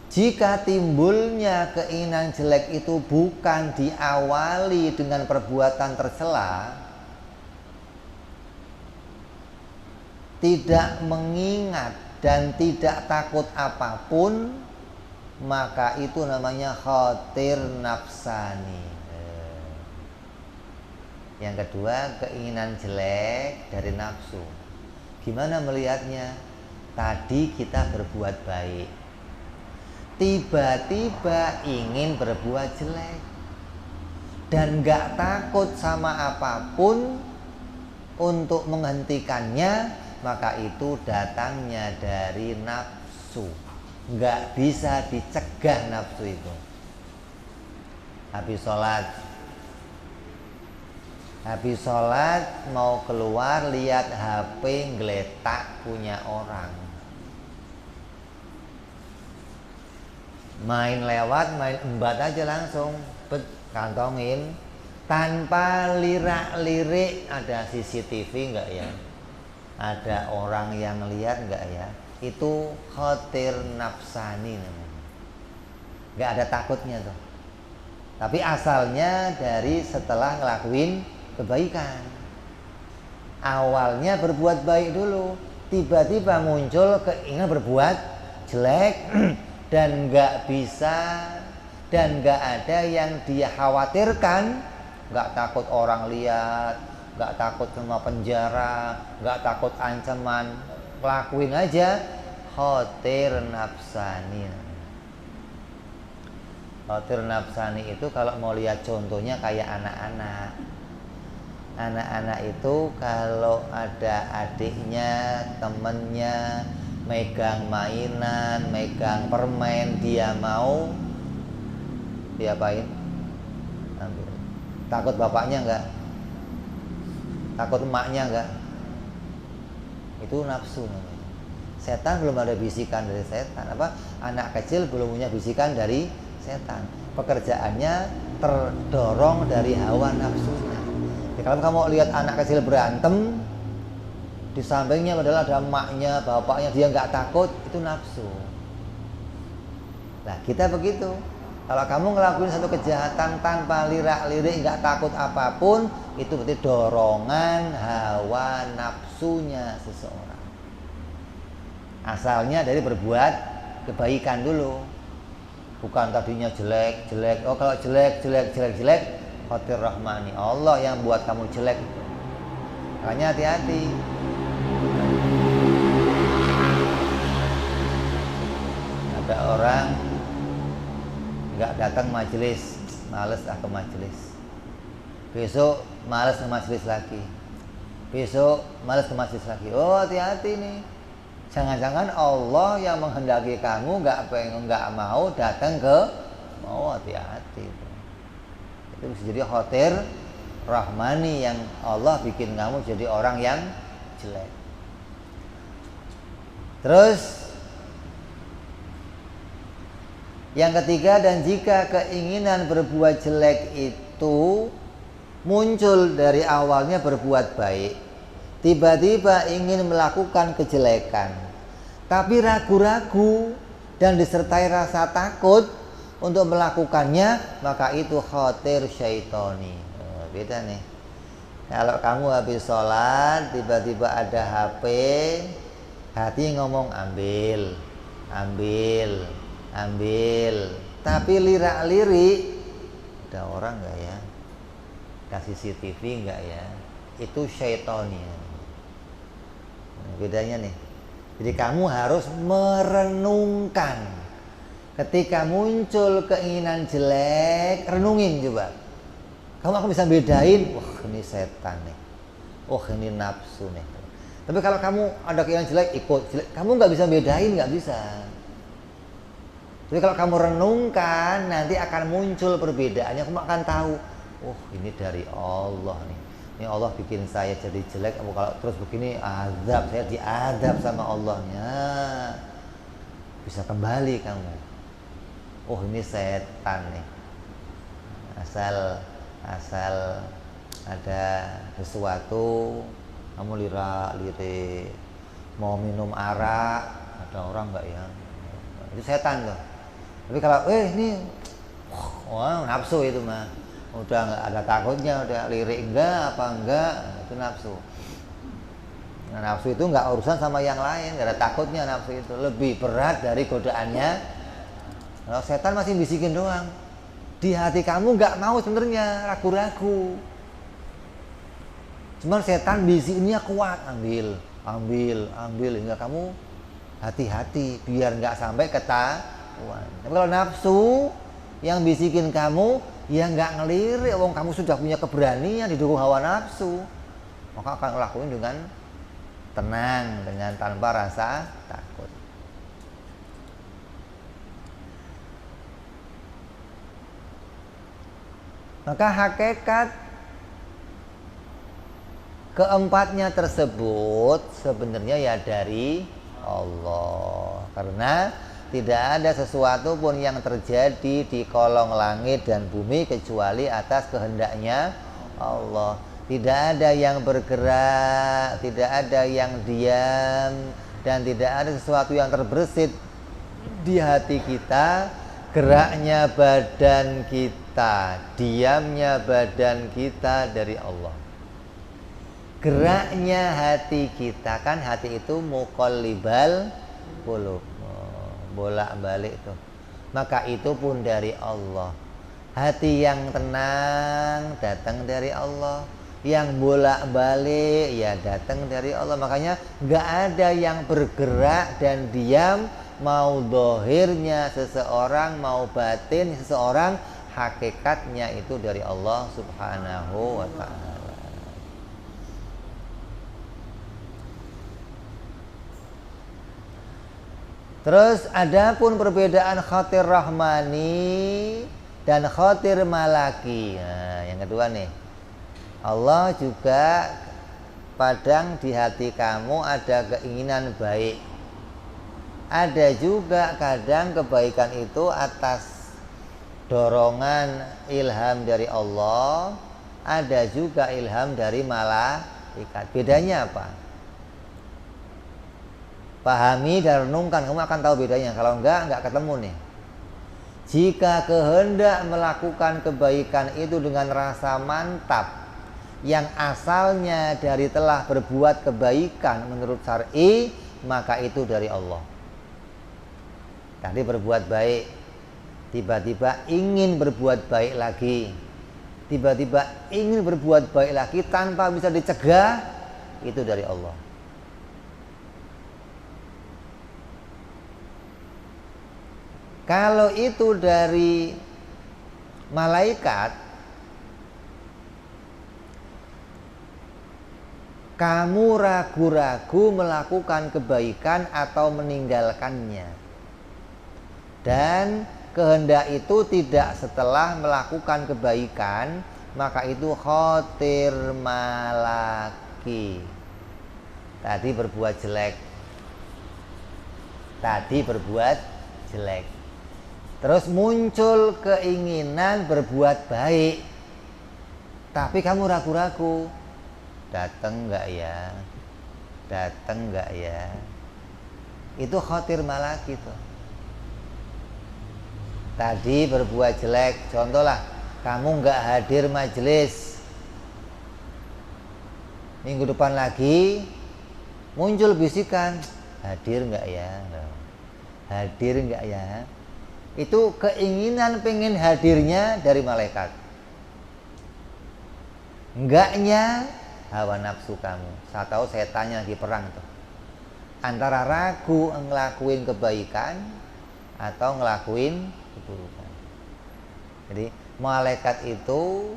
Jika timbulnya keinginan jelek itu bukan diawali dengan perbuatan tercela, tidak mengingat dan tidak takut apapun, maka itu namanya khatir nafsani. Yang kedua, keinginan jelek dari nafsu. Gimana melihatnya? Tadi kita berbuat baik, tiba-tiba ingin berbuat jelek dan gak takut sama apapun untuk menghentikannya, maka itu datangnya dari nafsu. Gak bisa dicegah nafsu itu. Habis sholat mau keluar, lihat HP ngeletak punya orang, main lewat, main embat aja langsung kantongin tanpa lirak-lirik. Ada CCTV enggak ya? Ada orang yang lihat enggak ya? Itu khatir nafsani namanya. Enggak ada takutnya tuh. Tapi asalnya dari setelah ngelakuin kebaikan. Awalnya berbuat baik dulu, tiba-tiba muncul keinginan berbuat jelek dan nggak bisa dan nggak ada yang dia khawatirkan, nggak takut orang lihat, nggak takut sama penjara, nggak takut ancaman, lakuin aja. Khatir nafsani. Khatir nafsani itu kalau mau lihat contohnya kayak anak-anak. Anak-anak itu kalau ada adiknya, temennya megang mainan, megang permen, dia mau diapain? Ambil. Takut bapaknya enggak? Takut emaknya enggak? Itu nafsu namanya. Setan belum ada bisikan dari setan. Anak kecil belum punya bisikan dari setan. Pekerjaannya terdorong dari hawa nafsunya. Kalau kamu lihat anak kecil berantem, di sampingnya padahal ada emaknya, bapaknya, dia nggak takut, itu nafsu. Nah kita begitu. Kalau kamu ngelakuin satu kejahatan tanpa lirak-lirik, nggak takut apapun, itu berarti dorongan hawa nafsunya seseorang. Asalnya dari berbuat kebaikan dulu, bukan tadinya jelek. Oh kalau jelek, khatir rahmani, Allah yang buat kamu jelek. Makanya hati-hati. Ada orang nggak datang majelis, males ke majelis. Besok males ke majelis lagi. Besok males ke majelis lagi. Oh hati-hati nih. Jangan-jangan Allah yang menghendaki kamu nggak mau datang ke. Oh hati-hati. Itu bisa jadi khatir rahmani, yang Allah bikin kamu jadi orang yang jelek. Terus yang ketiga, dan jika keinginan berbuat jelek itu muncul dari awalnya berbuat baik, tiba-tiba ingin melakukan kejelekan, tapi ragu-ragu dan disertai rasa takut untuk melakukannya, maka itu khatir syaitoni. Beda nih. Kalau kamu habis sholat, tiba-tiba ada HP, hati ngomong ambil, tapi lirak-lirik, ada orang nggak ya? Kasih CCTV nggak ya? Itu syaitoni. Bedanya nih. Jadi kamu harus merenungkan. Ketika muncul keinginan jelek, renungin coba. Kamu akan bisa bedain, wah ini setan nih, wah ini nafsu nih. Tapi kalau kamu ada keinginan jelek, ikut jelek, kamu nggak bisa bedain, nggak bisa. Jadi kalau kamu renungkan, nanti akan muncul perbedaannya. Kamu akan tahu, oh ini dari Allah nih. Ini Allah bikin saya jadi jelek. Kamu kalau terus begini, azab, saya diadab sama Allahnya. Bisa kembali kamu. Oh ini setan nih. Asal ada sesuatu, kamu lirik, mau minum arak, ada orang nggak ya? Itu setan tuh. Tapi kalau ini wah nafsu itu mah udah nggak ada takutnya, udah lirik enggak apa enggak, itu nafsu. Nah, nafsu itu nggak urusan sama yang lain, nggak ada takutnya. Nafsu itu lebih berat dari godaannya. Kalau setan masih bisikin doang, di hati kamu nggak mau sebenarnya, ragu-ragu. Cuman setan bisikinnya kuat, ambil hingga kamu hati-hati biar nggak sampai ketahuan. Tapi kalau nafsu yang bisikin kamu, ya nggak ngelirik, wong kamu sudah punya keberanian didukung hawa nafsu, maka akan ngelakuin dengan tenang, dengan tanpa rasa takut. Maka hakikat keempatnya tersebut sebenarnya ya dari Allah. Karena tidak ada sesuatu pun yang terjadi di kolong langit dan bumi kecuali atas kehendaknya Allah. Tidak ada yang bergerak, tidak ada yang diam, dan tidak ada sesuatu yang terbersit di hati kita. Geraknya badan kita, diamnya badan kita dari Allah. Geraknya hati kita, kan hati itu muqallibal qulub, bolak-balik tuh. Maka itu pun dari Allah. Hati yang tenang datang dari Allah, yang bolak-balik ya datang dari Allah. Makanya nggak ada yang bergerak dan diam, mau dohirnya seseorang, mau batin seseorang, hakikatnya itu dari Allah Subhanahu wa ta'ala. Terus ada pun perbedaan khatir rahmani dan khatir malaki. Nah, yang kedua nih, Allah juga kadang di hati kamu ada keinginan baik. Ada juga kadang kebaikan itu atas dorongan ilham dari Allah. Ada juga ilham dari malaikat. Bedanya apa? Pahami dan renungkan, kamu akan tahu bedanya. Kalau enggak ketemu nih. Jika kehendak melakukan kebaikan itu dengan rasa mantap, yang asalnya dari telah berbuat kebaikan menurut syar'i, maka itu dari Allah. Tadi berbuat baik, tiba-tiba ingin berbuat baik lagi, tiba-tiba ingin berbuat baik lagi tanpa bisa dicegah, itu dari Allah. Kalau itu dari malaikat, kamu ragu-ragu melakukan kebaikan atau meninggalkannya, dan kehendak itu tidak setelah melakukan kebaikan, maka itu khatir malaki. Tadi berbuat jelek, terus muncul keinginan berbuat baik, tapi kamu ragu-ragu, datang nggak ya, itu khatir malaki tuh. Tadi berbuat jelek, contoh lah, kamu nggak hadir majelis, minggu depan lagi muncul bisikan, hadir nggak ya, itu keinginan pengen hadirnya dari malaikat. Enggaknya hawa nafsu kamu. Saya tahu setannya lagi perang tuh, antara ragu ngelakuin kebaikan atau ngelakuin keburukan. Jadi malaikat itu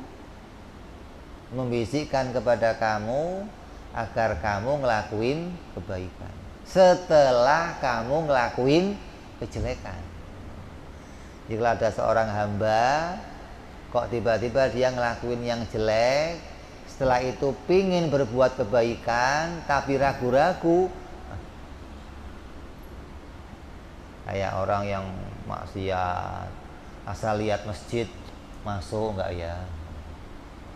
membisikkan kepada kamu agar kamu ngelakuin kebaikan setelah kamu ngelakuin kejelekan. Jadi kalau ada seorang hamba kok tiba-tiba dia ngelakuin yang jelek, setelah itu pingin berbuat kebaikan tapi ragu-ragu, kayak orang yang maksiat asal lihat masjid, masuk enggak ya,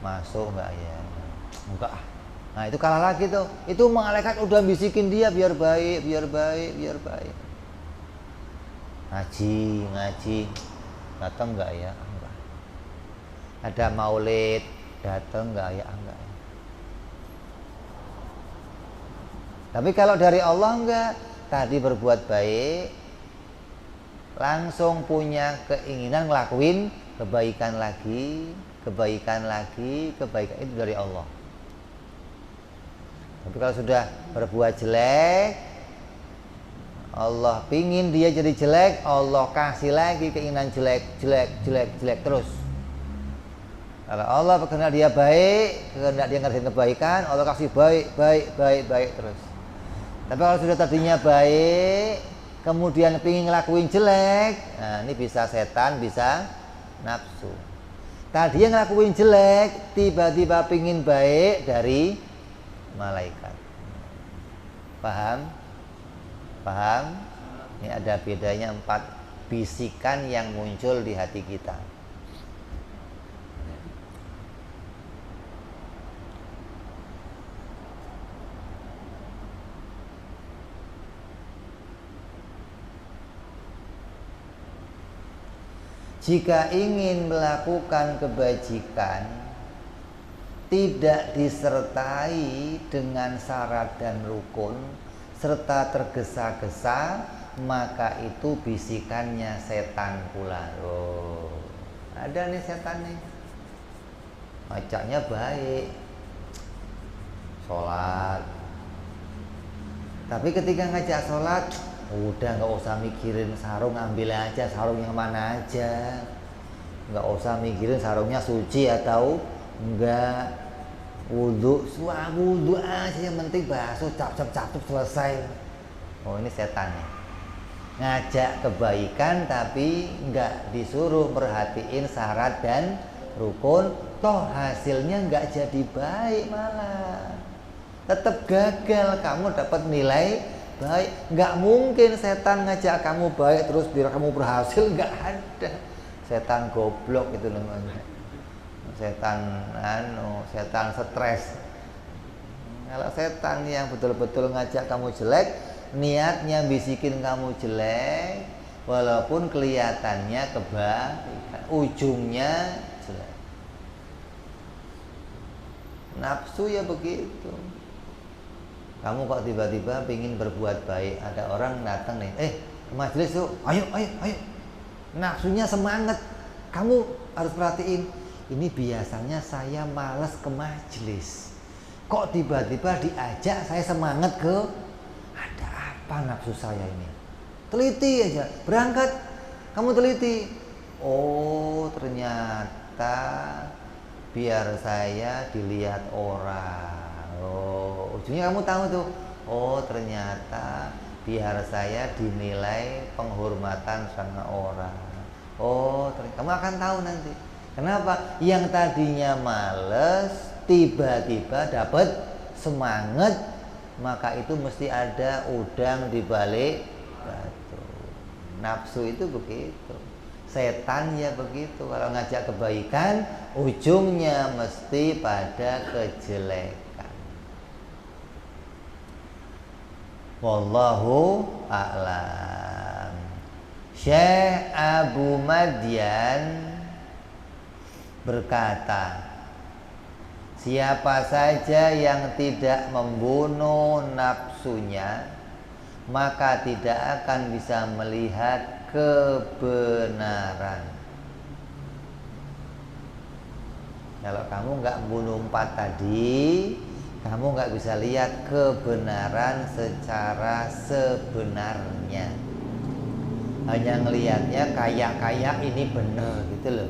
masuk enggak ya, enggak. Nah itu kalah lagi tuh. Itu malaikat udah bisikin dia biar baik, biar baik, biar baik. Ngaji, datang enggak ya? Enggak. Ada maulid, datang enggak ya? Enggak. Tapi kalau dari Allah enggak. Tadi berbuat baik, langsung punya keinginan ngelakuin kebaikan lagi, kebaikan lagi, kebaikan itu dari Allah. Tapi kalau sudah berbuat jelek, Allah pingin dia jadi jelek, Allah kasih lagi keinginan jelek terus. Kalau Allah berkehendak dia baik, kehendak dia ngerjain kebaikan, Allah kasih baik terus. Tapi kalau sudah tadinya baik, kemudian pingin ngelakuin jelek, nah ini bisa setan, bisa nafsu. Tadi yang ngelakuin jelek, tiba-tiba pingin baik dari malaikat. Paham? Paham? Ini ada bedanya 4 bisikan yang muncul di hati kita. Jika ingin melakukan kebajikan tidak disertai dengan syarat dan rukun serta tergesa-gesa, maka itu bisikannya setan pula. Oh, ada nih setan nih, ajaknya baik, sholat, tapi ketika ngajak sholat, udah nggak usah mikirin sarung, ambil aja sarung yang mana aja, nggak usah mikirin sarungnya suci atau enggak, wudhu aja yang penting basuh, cap selesai. Oh ini setan ya, ngajak kebaikan tapi nggak disuruh perhatiin syarat dan rukun, toh hasilnya nggak jadi baik, malah tetap gagal, kamu dapat nilai baik. Nggak mungkin setan ngajak kamu baik terus biar kamu berhasil, nggak ada. Setan goblok itu namanya, setan stres. Kalau setan yang betul-betul ngajak kamu jelek, niatnya bisikin kamu jelek, walaupun kelihatannya kebaikan, ujungnya jelek. Nafsu ya begitu. Kamu kok tiba-tiba pingin berbuat baik, ada orang datang nih, ke majelis tuh, ayo. Nafsunya semangat. Kamu harus perhatiin, ini biasanya saya malas ke majelis, kok tiba-tiba diajak saya semangat ke, ada apa nafsu saya ini? Teliti aja, berangkat, kamu teliti. Oh ternyata biar saya dilihat orang. Oh ujungnya kamu tahu tuh, oh ternyata biar saya dinilai penghormatan sama orang. Oh kamu akan tahu nanti. Kenapa? Yang tadinya males tiba-tiba dapat semangat, maka itu mesti ada udang di balik batu. Nafsu itu begitu, setan ya begitu. Kalau ngajak kebaikan, ujungnya mesti pada kejelekan. Wallahu a'lam. Syekh Abu Madyan berkata, siapa saja yang tidak membunuh nafsunya, maka tidak akan bisa melihat kebenaran. Kalau kamu nggak bunuh 4 tadi, kamu nggak bisa lihat kebenaran secara sebenarnya. Hanya ngelihatnya kayak ini benar gitu loh,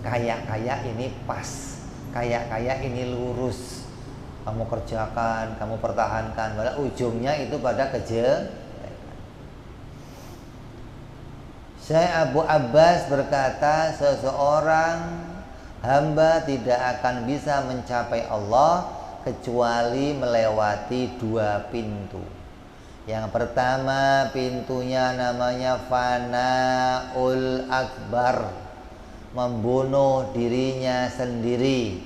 kayak ini pas, kayak ini lurus. kamu kerjakan, kamu pertahankan, pada ujungnya itu pada kejelekan. Syekh Abu Abbas berkata, seseorang hamba tidak akan bisa mencapai Allah kecuali melewati dua pintu. Yang pertama pintunya namanya fanaul akbar, membunuh dirinya sendiri.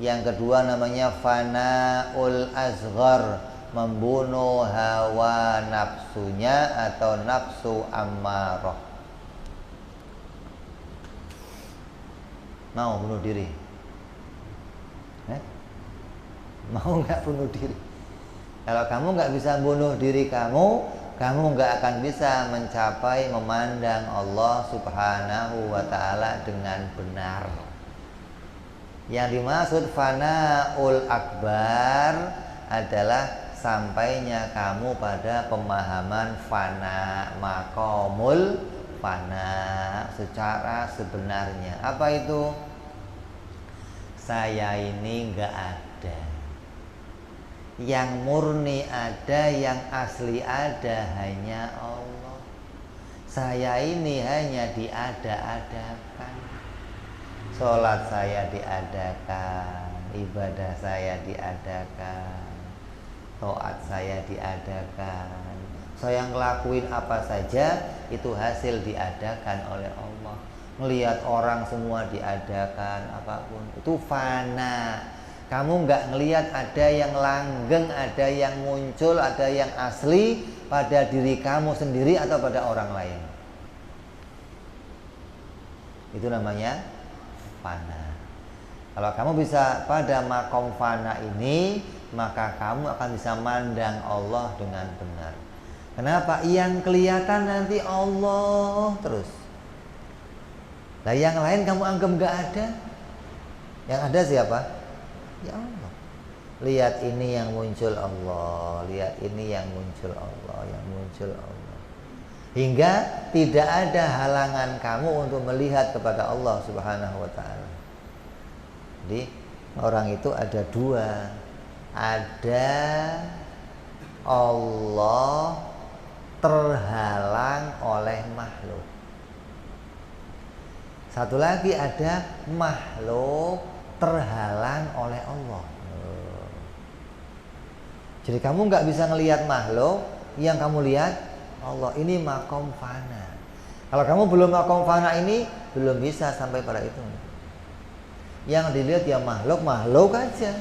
Yang kedua namanya fanaul asghar, membunuh hawa nafsunya atau nafsu ammarah. Mau bunuh diri? Mau nggak bunuh diri? Kalau kamu nggak bisa bunuh diri kamu nggak akan bisa mencapai memandang Allah Subhanahu wa Ta'ala dengan benar. Yang dimaksud fanaul akbar adalah sampainya kamu pada pemahaman fana, maqamul fana secara sebenarnya. Apa itu? Saya ini nggak ada. Yang murni ada, yang asli ada hanya Allah. Saya ini hanya diada-adakan. Sholat saya diadakan, ibadah saya diadakan, taat saya diadakan. Saya ngelakuin apa saja itu hasil diadakan oleh Allah. Ngelihat orang semua diadakan, apapun itu fana. Kamu nggak ngelihat ada yang langgeng, ada yang muncul, ada yang asli pada diri kamu sendiri atau pada orang lain. Itu namanya fana. Kalau kamu bisa pada makom fana ini, maka kamu akan bisa mandang Allah dengan benar. Kenapa? Yang kelihatan nanti Allah terus. Nah yang lain kamu anggap nggak ada. Yang ada siapa? Ya Allah. Lihat ini yang muncul Allah, lihat ini yang muncul Allah, yang muncul Allah. Hingga tidak ada halangan kamu untuk melihat kepada Allah Subhanahu wa Ta'ala. Jadi orang itu ada dua. Ada Allah terhalang oleh makhluk. Satu lagi ada makhluk terhalang oleh Allah. Jadi kamu nggak bisa ngelihat makhluk, yang kamu lihat Allah. Ini makom fana. Kalau kamu belum makom fana ini, belum bisa sampai pada itu. Yang dilihat ya makhluk aja.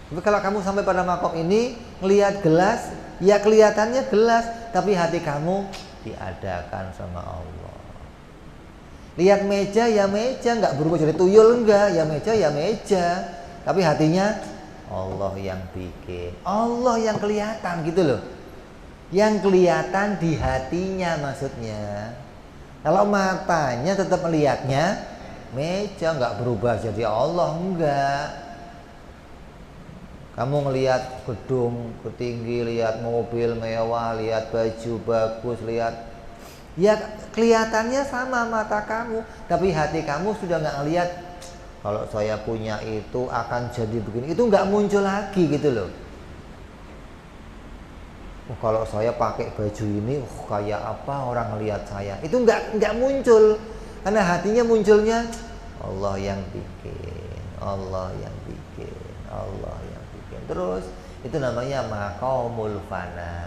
Tapi kalau kamu sampai pada makom ini, ngelihat gelas, ya kelihatannya gelas, tapi hati kamu diadakan sama Allah. Lihat meja ya meja, nggak berubah jadi tuyul, enggak, ya meja, tapi hatinya Allah yang bikin, Allah yang kelihatan gitu loh. Yang kelihatan di hatinya maksudnya. Kalau matanya tetap melihatnya meja, nggak berubah jadi Allah, enggak. Kamu ngelihat gedung tinggi, lihat mobil mewah, lihat baju bagus, lihat, ya kelihatannya sama mata kamu, tapi hati kamu sudah nggak ngelihat. Kalau saya punya itu akan jadi begini, itu nggak muncul lagi gitu loh. Kalau saya pakai baju ini, kayak apa orang lihat saya, itu nggak muncul, karena hatinya munculnya Allah yang bikin, Allah yang bikin, Allah yang bikin. Terus itu namanya maqamul fana.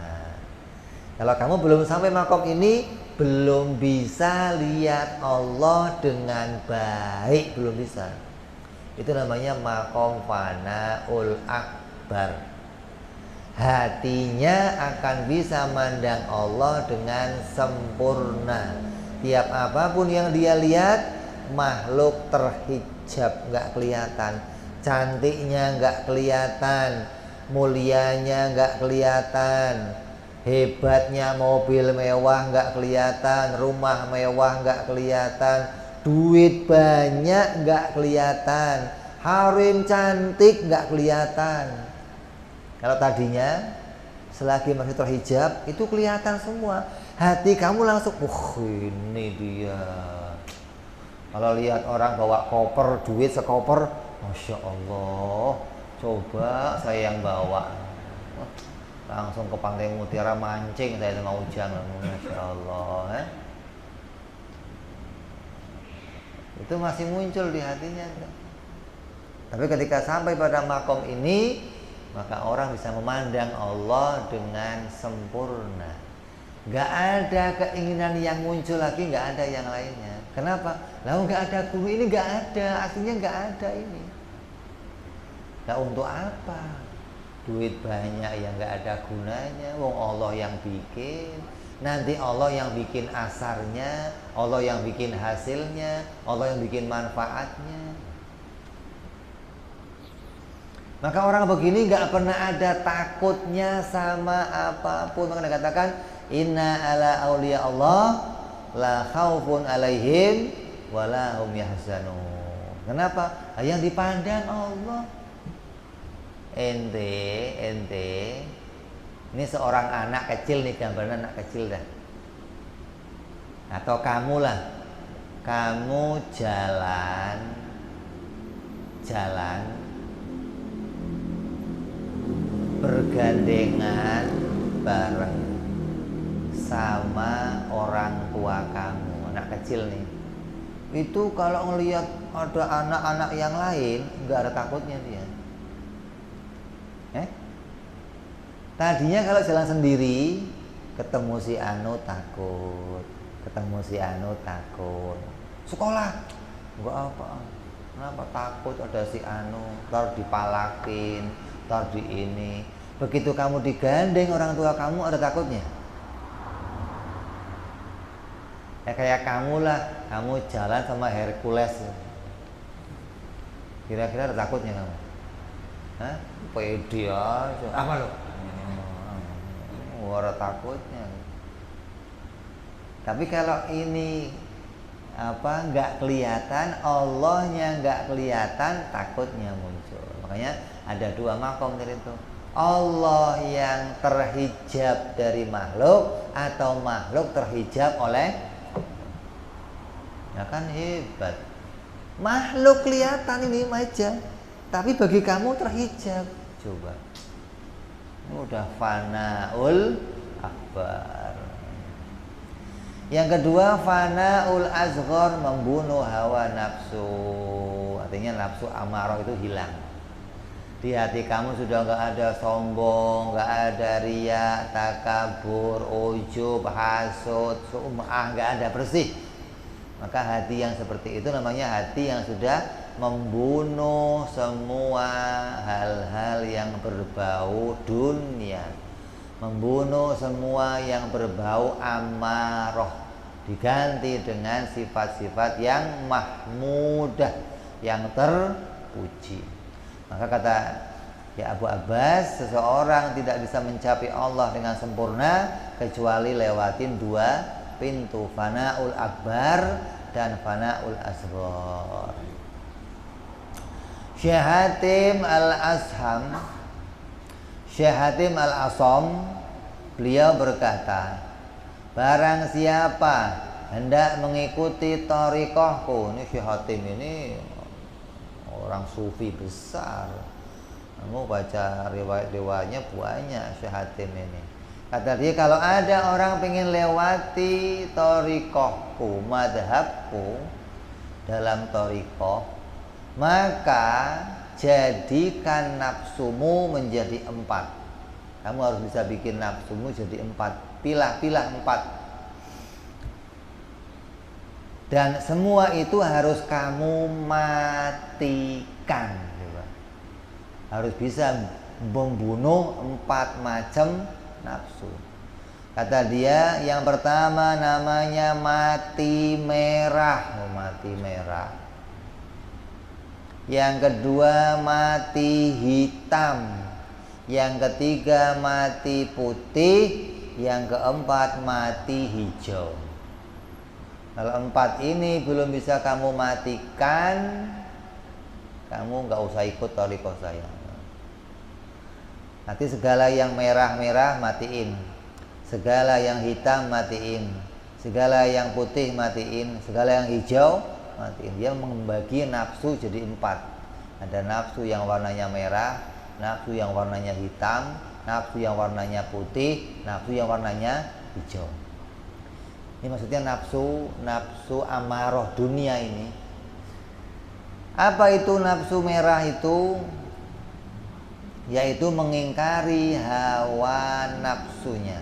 Kalau kamu belum sampai makom ini, belum bisa lihat Allah dengan baik, belum bisa. Itu namanya makom fanaul akbar. Hatinya akan bisa mandang Allah dengan sempurna. Tiap apapun yang dia lihat, makhluk terhijab, nggak kelihatan. Cantiknya nggak kelihatan, mulianya nggak kelihatan, hebatnya mobil mewah nggak kelihatan, rumah mewah nggak kelihatan, duit banyak nggak kelihatan, harem cantik nggak kelihatan. Kalau tadinya selagi masih terhijab itu kelihatan semua, hati kamu langsung, ini dia. Kalau lihat orang bawa koper duit sekoper, Masya Allah, coba saya yang bawa, langsung ke Pantai Mutiara mancing saya sama Ujang. Masya Allah, itu masih muncul di hatinya. Tapi ketika sampai pada makom ini, maka orang bisa memandang Allah dengan sempurna. Gak ada keinginan yang muncul lagi, gak ada yang lainnya. Kenapa? Lalu gak ada guru ini, gak ada, artinya gak ada ini. Nah untuk apa? Duit banyak yang gak ada gunanya. Wong Allah yang bikin. Nanti Allah yang bikin asarnya, Allah yang bikin hasilnya, Allah yang bikin manfaatnya. Maka orang begini gak pernah ada takutnya sama apapun. Maka dikatakan inna ala awliya Allah la khaufun alaihim wala hum yahzanun. Kenapa? Yang dipandang Allah. Ente ini seorang anak kecil nih, gambaran anak kecil dah. Atau kamu lah, kamu jalan bergandengan bareng sama orang tua kamu, anak kecil nih. Itu kalau ngelihat ada anak-anak yang lain, nggak ada takutnya dia. Tadinya kalau jalan sendiri, ketemu si Anu takut, Sekolah, nggak apa. Kenapa takut? Ada si Anu, ntar dipalakin, ntar di ini. Begitu kamu digandeng orang tua kamu, ada takutnya? Ya kayak kamu lah, kamu jalan sama Hercules. Kira-kira ada takutnya kamu? Hah? Pede aja. Apa lo? Ada takutnya. Tapi kalau ini nggak kelihatan, Allahnya nggak kelihatan, takutnya muncul. Makanya ada dua makom dari itu. Allah yang terhijab dari makhluk atau makhluk terhijab oleh, ya kan hebat. Makhluk kelihatan ini aja, tapi bagi kamu terhijab. Coba. Ini udah fanaul akbar. Yang kedua fanaul asghar, membunuh hawa nafsu. Artinya nafsu amarah itu hilang. Di hati kamu sudah nggak ada sombong, nggak ada riya, takabur, ujub, hasud, sum'ah, nggak ada, bersih. Maka hati yang seperti itu namanya hati yang sudah membunuh semua hal-hal yang berbau dunia, membunuh semua yang berbau amarah, diganti dengan sifat-sifat yang mahmudah, yang terpuji. Maka kata ya Abu Abbas, seseorang tidak bisa mencapai Allah dengan sempurna kecuali lewatin dua pintu, fanaul akbar dan fanaul asghar. Syekh Hatim Al-Asam beliau berkata, barang siapa hendak mengikuti thariqahku, ini Syekh Hatim ini orang sufi besar. Kamu baca riwayat-riwayatnya banyak Syekh Hatim ini. Kata dia, kalau ada orang pengen lewati thariqahku, madhabku dalam thariqah, maka jadikan nafsumu menjadi 4. Kamu harus bisa bikin nafsumu jadi 4. Pilah-pilah 4. Dan semua itu harus kamu matikan. Harus bisa membunuh 4 macam nafsu. Kata dia, yang pertama namanya mati merah. Mati merah. Yang kedua mati hitam. Yang ketiga mati putih. Yang keempat mati hijau. Kalau 4 ini belum bisa kamu matikan, kamu nggak usah ikut thariqah saya. Nanti segala yang merah-merah matiin, segala yang hitam matiin, segala yang putih matiin, segala yang hijau matiin. Dia membagi nafsu jadi 4. Ada nafsu yang warnanya merah, nafsu yang warnanya hitam, nafsu yang warnanya putih, nafsu yang warnanya hijau. Ini maksudnya nafsu amarah dunia ini. Apa itu nafsu merah itu? Yaitu mengingkari hawa nafsunya.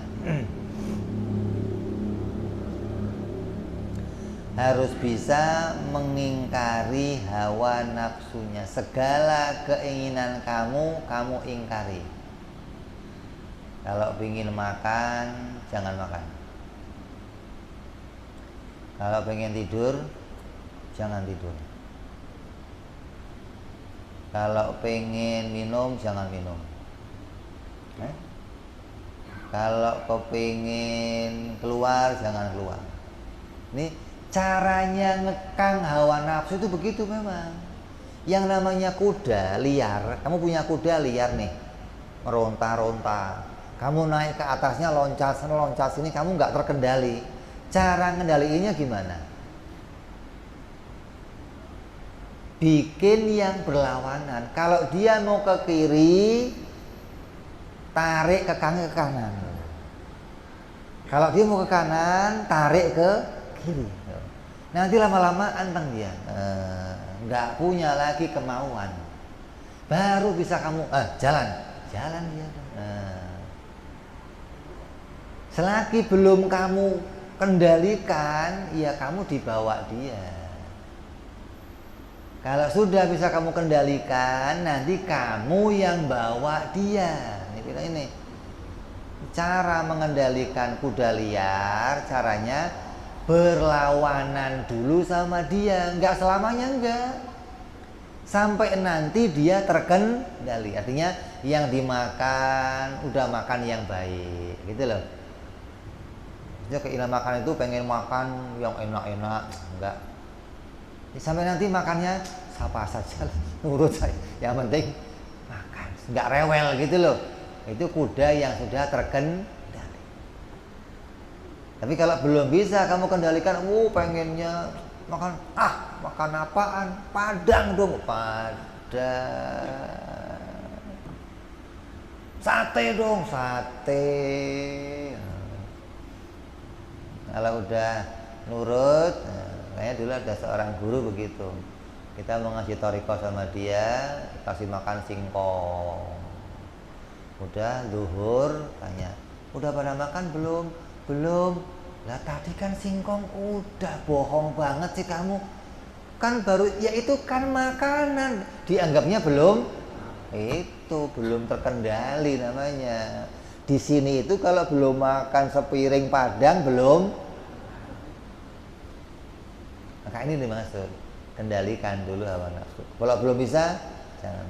Harus bisa mengingkari hawa nafsunya. Segala keinginan kamu ingkari. Kalau ingin makan, jangan makan. Kalau pengen tidur, jangan tidur. Kalau pengen minum, jangan minum. Kalau kepingin keluar, jangan keluar. Ini caranya ngekang hawa nafsu itu begitu memang. Yang namanya kuda liar, kamu punya kuda liar nih, meronta-ronta. Kamu naik ke atasnya, loncat sini, kamu nggak terkendali. Cara ngendaliinnya gimana? Bikin yang berlawanan. Kalau dia mau ke kiri, tarik ke kanan. Kalau dia mau ke kanan, tarik ke kiri. Nanti lama-lama anteng dia, nggak punya lagi kemauan. Baru bisa kamu jalan dia. Selagi belum kamu kendalikan, ya kamu dibawa dia. Kalau sudah bisa kamu kendalikan, nanti kamu yang bawa dia. Ini cara mengendalikan kuda liar, caranya berlawanan dulu sama dia, nggak selamanya enggak, sampai nanti dia terkendali. Artinya yang dimakan udah makan yang baik, gitu loh. Maksudnya keinginan makan itu pengen makan yang enak-enak, enggak. Sampai nanti makannya siapa saja, nurut saya. Yang penting makan, nggak rewel gitu loh. Itu kuda yang sudah terkendali. Tapi kalau belum bisa kamu kendalikan, pengennya makan apaan? Padang dong, sate dong, sate. Kalau udah nurut, kayaknya dulu ada seorang guru begitu. Kita mau ngasih thariqah sama dia, kasih makan singkong. Udah zuhur, tanya, udah pada makan belum? Belum. Lah tadi kan singkong udah, bohong banget sih kamu. Kan baru, ya itu kan makanan. Dianggapnya belum, itu belum terkendali namanya. Di sini itu kalau belum makan sepiring padang belum. Maka ini dimaksud, kendalikan dulu hawa nafsu. Kalau belum bisa, jangan.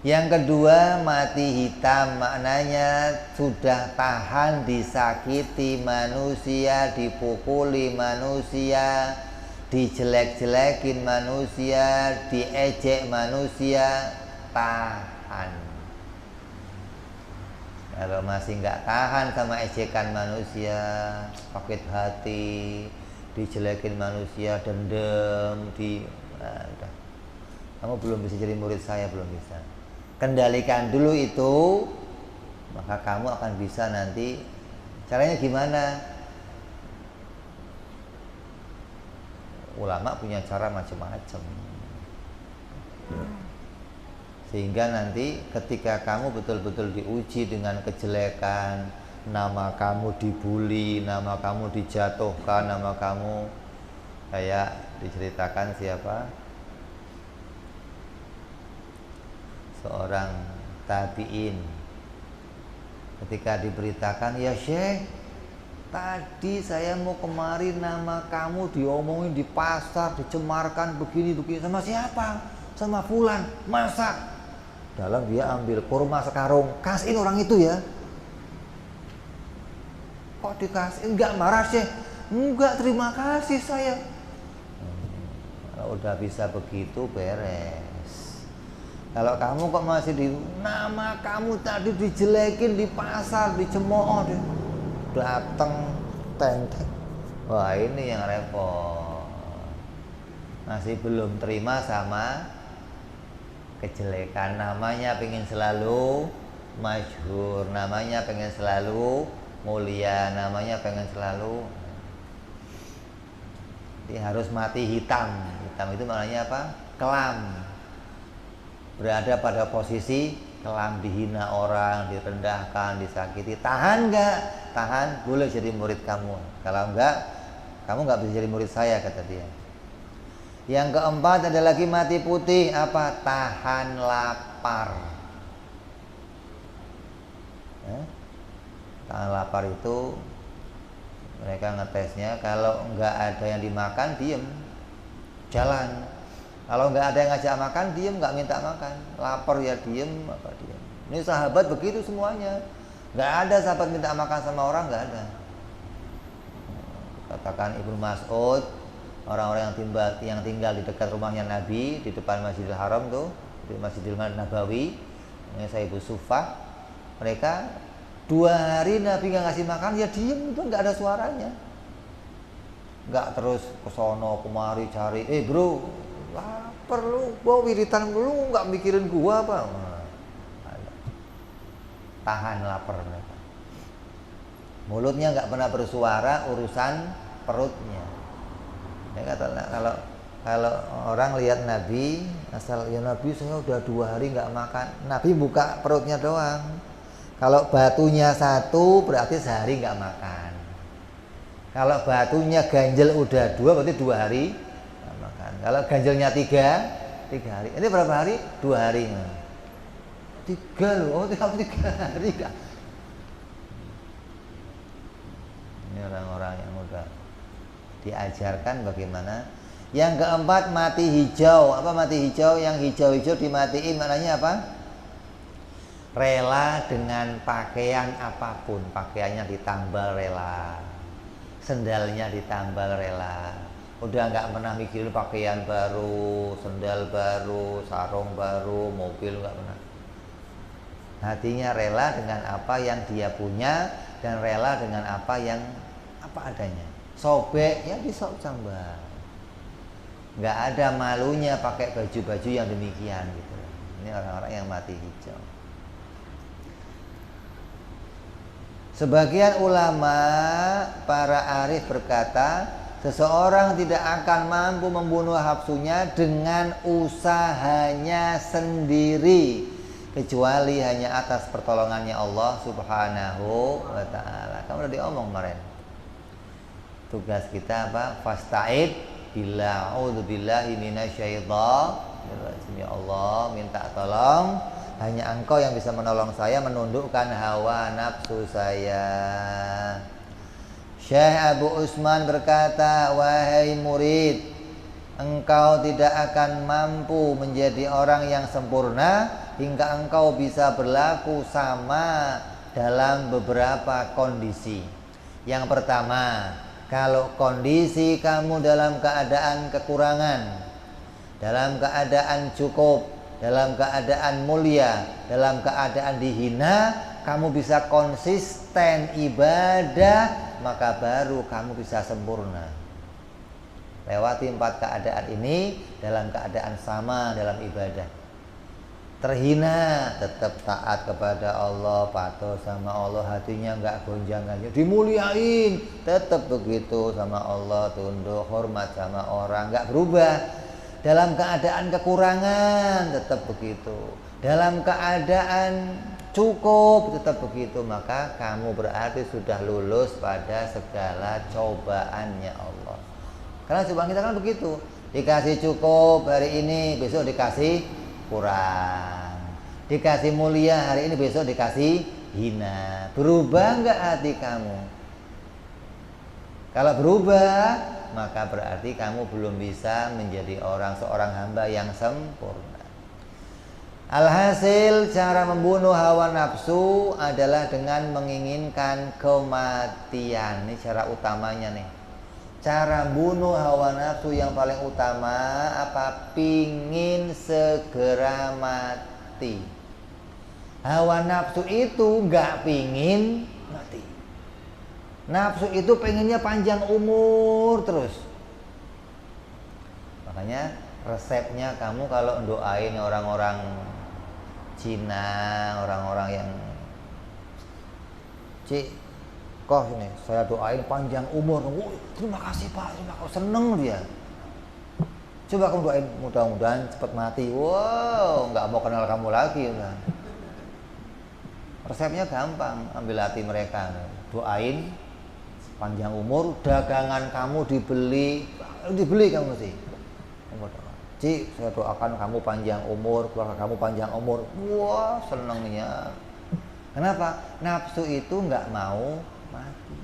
Yang kedua, mati hitam, maknanya sudah tahan disakiti manusia, dipukuli manusia, dijelek-jelekin manusia, diejek manusia, tahan. Kalau masih nggak tahan sama ejekan manusia, sakit hati, dijelekin manusia, dendam, udah. Kamu belum bisa jadi murid saya, belum bisa. Kendalikan dulu itu, maka kamu akan bisa nanti. Caranya gimana? Ulama punya cara macam-macam. Sehingga nanti ketika kamu betul-betul diuji dengan kejelekan, nama kamu dibully, nama kamu dijatuhkan, nama kamu kayak diceritakan siapa? Seorang tabi'in, ketika diberitakan, ya Syekh, tadi saya mau kemari, nama kamu diomongin di pasar, dicemarkan begini-begini. Sama siapa? Sama fulan. Masa? Dalam dia ambil kurma sekarung, kasihin orang itu ya. Kok dikasih? Enggak marah Syekh? Enggak, terima kasih saya. Kalau udah bisa begitu beres. Kalau kamu kok masih di nama kamu tadi dijelekin di pasar, dicemooh, dateng tenteng. Wah, ini yang repot. masih belum terima sama kejelekan. Namanya pengen selalu masyhur, namanya pengen selalu mulia, namanya pengen selalu. Jadi harus mati hitam. Hitam itu maknanya apa? Kelam. Berada pada posisi kelam, dihina orang, direndahkan, disakiti. Tahan nggak? Tahan, boleh jadi murid kamu. Kalau enggak, kamu nggak bisa jadi murid saya, kata dia. Yang keempat ada lagi mati putih. Apa? Tahan lapar. Tahan lapar itu mereka ngetesnya, kalau nggak ada yang dimakan, diem, jalan. Kalau nggak ada yang ngajak makan, diem, nggak minta makan. Lapar ya diem, apa diem. Ini sahabat begitu semuanya. Nggak ada sahabat minta makan sama orang, nggak ada. Katakan Ibnu Mas'ud, orang-orang yang tinggal di dekat rumahnya Nabi, di depan Masjidil Haram tuh, di Masjidil Nabawi, ini saya Ibu Sufah, mereka 2 hari Nabi nggak ngasih makan, ya diem, itu nggak ada suaranya, nggak terus kesono kemari cari, bro, lapar lu, bawa wiritan lu, nggak mikirin gua apa? Tahan lapar mereka. Mulutnya nggak pernah bersuara, urusan perutnya. Ya, kalau orang lihat Nabi, asal ya Nabi saya udah 2 hari nggak makan, Nabi buka perutnya doang. Kalau batunya 1 berarti sehari nggak makan. Kalau batunya ganjel udah 2 berarti 2 hari nggak makan. Kalau ganjelnya 3 hari. Ini berapa hari? 2 hari. 3 loh. Oh, 3 hari nggak. Ini orang-orang yang udah diajarkan bagaimana. Yang keempat mati hijau. Apa mati hijau? Yang hijau-hijau dimatiin maknanya apa? Rela dengan pakaian apapun, pakaiannya ditambal rela, sendalnya ditambal rela. Udah nggak pernah mikirin pakaian baru, sendal baru, sarung baru, mobil, nggak pernah. Hatinya rela dengan apa yang dia punya dan rela dengan apa adanya. Sobek ya disambal. Nggak ada malunya pakai baju-baju yang demikian gitu. Ini orang-orang yang mati hijau. Sebagian ulama para arif berkata, seseorang tidak akan mampu membunuh hafsunya dengan usahanya sendiri, kecuali hanya atas pertolongannya Allah Subhanahu wa ta'ala. Kamu udah diomong kemarin. Tugas kita apa? Fasta'id billah, a'udzubillahi minasyaitonir. Ya Allah, minta tolong. Hanya Engkau yang bisa menolong saya menundukkan hawa nafsu saya. Syekh Abu Utsman berkata, wahai murid, engkau tidak akan mampu menjadi orang yang sempurna hingga engkau bisa berlaku sama dalam beberapa kondisi. Yang pertama, kalau kondisi kamu dalam keadaan kekurangan, dalam keadaan cukup, dalam keadaan mulia, dalam keadaan dihina, kamu bisa konsisten ibadah, maka baru kamu bisa sempurna. Lewati 4 keadaan ini dalam keadaan sama dalam ibadah. Terhina, tetap taat kepada Allah, patuh sama Allah, hatinya nggak gonjang-ganjing. Dimuliain, tetap begitu sama Allah, tunduk, hormat sama orang, nggak berubah. Dalam keadaan kekurangan tetap begitu. Dalam keadaan cukup tetap begitu. Maka kamu berarti sudah lulus pada segala cobaannya Allah. Karena cobaan kita kan begitu. Dikasih cukup hari ini, besok dikasih kurang. Dikasih mulia hari ini, besok dikasih hina. Berubah nggak hati kamu? Kalau berubah, maka berarti kamu belum bisa menjadi seorang hamba yang sempurna. Alhasil, cara membunuh hawa nafsu adalah dengan menginginkan kematian. Ini cara utamanya nih. Cara bunuh hawa nafsu yang paling utama apa? Pingin segera mati. Hawa nafsu itu nggak pingin mati. Nafsu itu pengennya panjang umur terus. Makanya resepnya kamu kalau doain orang-orang Cina, orang-orang yang Cik, kok ini saya doain panjang umur. Terima kasih Pak, terima kasih. Seneng dia. Coba kamu doain mudah-mudahan cepat mati. Wow, nggak mau kenal kamu lagi. Udah. Resepnya gampang, ambil hati mereka. Doain panjang umur, dagangan kamu dibeli kamu sih. Cik, saya doakan kamu panjang umur, keluarga kamu panjang umur. Wah, senengnya. Kenapa? Nafsu itu nggak mau mati.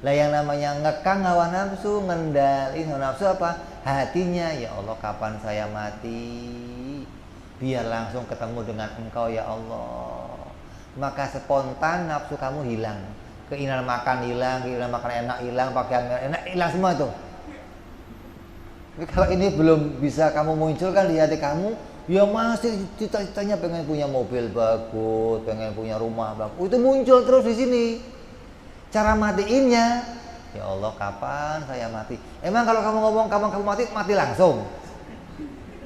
Lah yang namanya ngekang hawa nafsu, ngendalin hawa nafsu apa? Hatinya, ya Allah kapan saya mati? Biar langsung ketemu dengan Engkau ya Allah. Maka spontan nafsu kamu hilang. Keinginan makan hilang, keinginan makan enak hilang, pakaian enak hilang semua itu. Tapi kalau ini belum bisa kamu munculkan di hati kamu, ya masih cita-citanya pengen punya mobil bagus, pengen punya rumah bagus, itu muncul terus di sini. Cara matiin,nya, ya Allah kapan saya mati? Emang kalau kamu ngomong kamu mati langsung?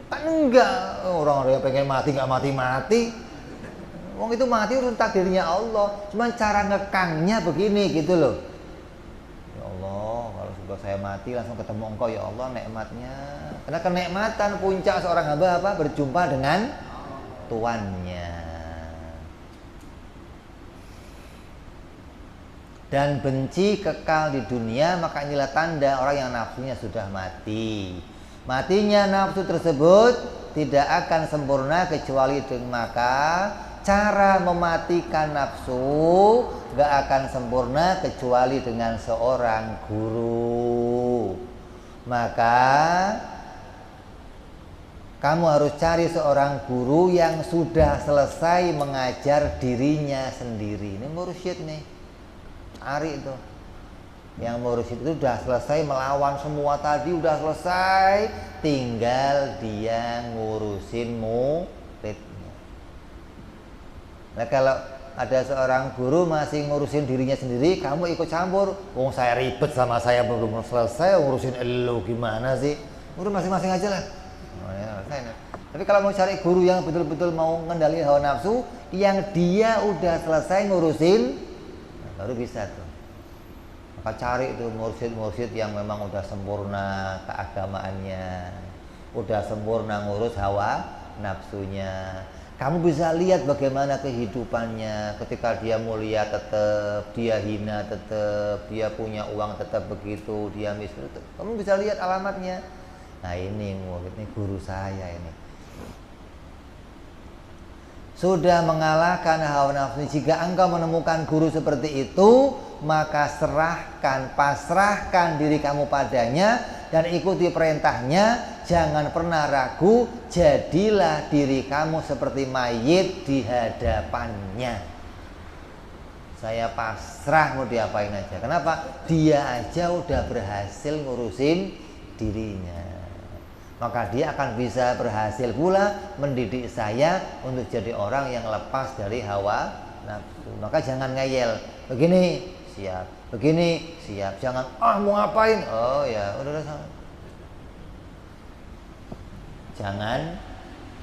Kan enggak, orang-orang yang pengen mati nggak mati-mati. Wong itu mati urusan takdirnya Allah. Cuman cara ngekangnya begini gitu loh. Ya Allah, kalau sudah saya mati langsung ketemu Engkau ya Allah, nikmatnya. Karena kenikmatan puncak seorang hamba apa? Berjumpa dengan Tuannya. Dan benci kekal di dunia, maka inilah tanda orang yang nafsunya sudah mati. Matinya nafsu tersebut tidak akan sempurna kecuali dengan maka cara mematikan nafsu gak akan sempurna kecuali dengan seorang guru. Maka kamu harus cari seorang guru yang sudah selesai mengajar dirinya sendiri. Ini mursyid nih, Ari itu. Yang mursyid itu sudah selesai melawan semua tadi, udah selesai, tinggal dia ngurusin muridnya. Nah kalau ada seorang guru masih ngurusin dirinya sendiri, kamu ikut campur, wong saya ribet sama saya belum selesai, ngurusin elu gimana sih? Urus masing-masing aja lah. Oh, ya, tapi kalau mau cari guru yang betul-betul mau ngendaliin hawa nafsu, yang dia udah selesai ngurusin, nah, baru bisa tuh. Maka cari itu mursyid-mursyid yang memang udah sempurna keagamaannya, udah sempurna ngurus hawa nafsunya. Kamu bisa lihat bagaimana kehidupannya. Ketika dia mulia tetap, dia hina tetap, dia punya uang tetap begitu, dia miskin tetap. Kamu bisa lihat alamatnya. Nah ini murid, ini guru saya ini. Sudah mengalahkan hawa nafsu. Jika engkau menemukan guru seperti itu, maka serahkan, pasrahkan diri kamu padanya dan ikuti perintahnya. Jangan pernah ragu, jadilah diri kamu seperti mayit di hadapannya. Saya pasrah mau diapain aja. Kenapa? Dia aja udah berhasil ngurusin dirinya. Maka dia akan bisa berhasil pula mendidik saya untuk jadi orang yang lepas dari hawa nafsu. Maka jangan ngeyel. Begini, siap. Begini, siap. Jangan, mau ngapain? Oh ya, udah sama. Jangan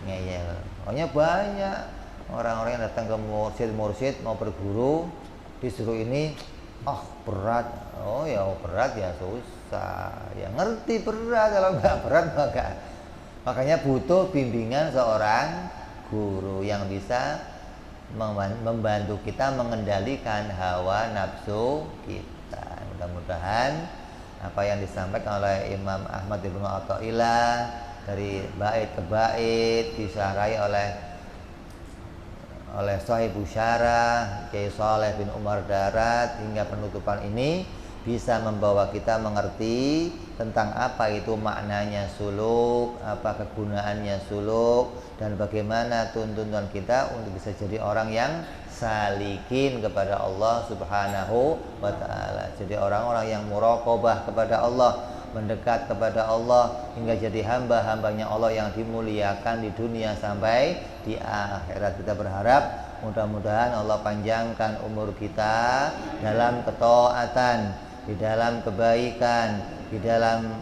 ngeyel. Pokoknya banyak orang-orang yang datang ke mursyid mau berguru, disuruh ini, berat. Oh ya berat ya susah. Ya ngerti berat, kalau nggak berat maka. Makanya butuh bimbingan seorang guru yang bisa membantu kita mengendalikan hawa nafsu kita. Mudah-mudahan apa yang disampaikan oleh Imam Ahmad Ibnu Athaillah dari bait ke bait disyarahi oleh Sahibu Syarah Kiai Saleh bin Umar Darat hingga penutupan ini bisa membawa kita mengerti tentang apa itu maknanya suluk, apa kegunaannya suluk, dan bagaimana tuntunan kita untuk bisa jadi orang yang salikin kepada Allah Subhanahu wa ta'ala. Jadi orang-orang yang muraqabah kepada Allah, mendekat kepada Allah hingga jadi hamba-hambanya Allah yang dimuliakan di dunia sampai di akhirat. Kita berharap mudah-mudahan Allah panjangkan umur kita dalam ketaatan, di dalam kebaikan, di dalam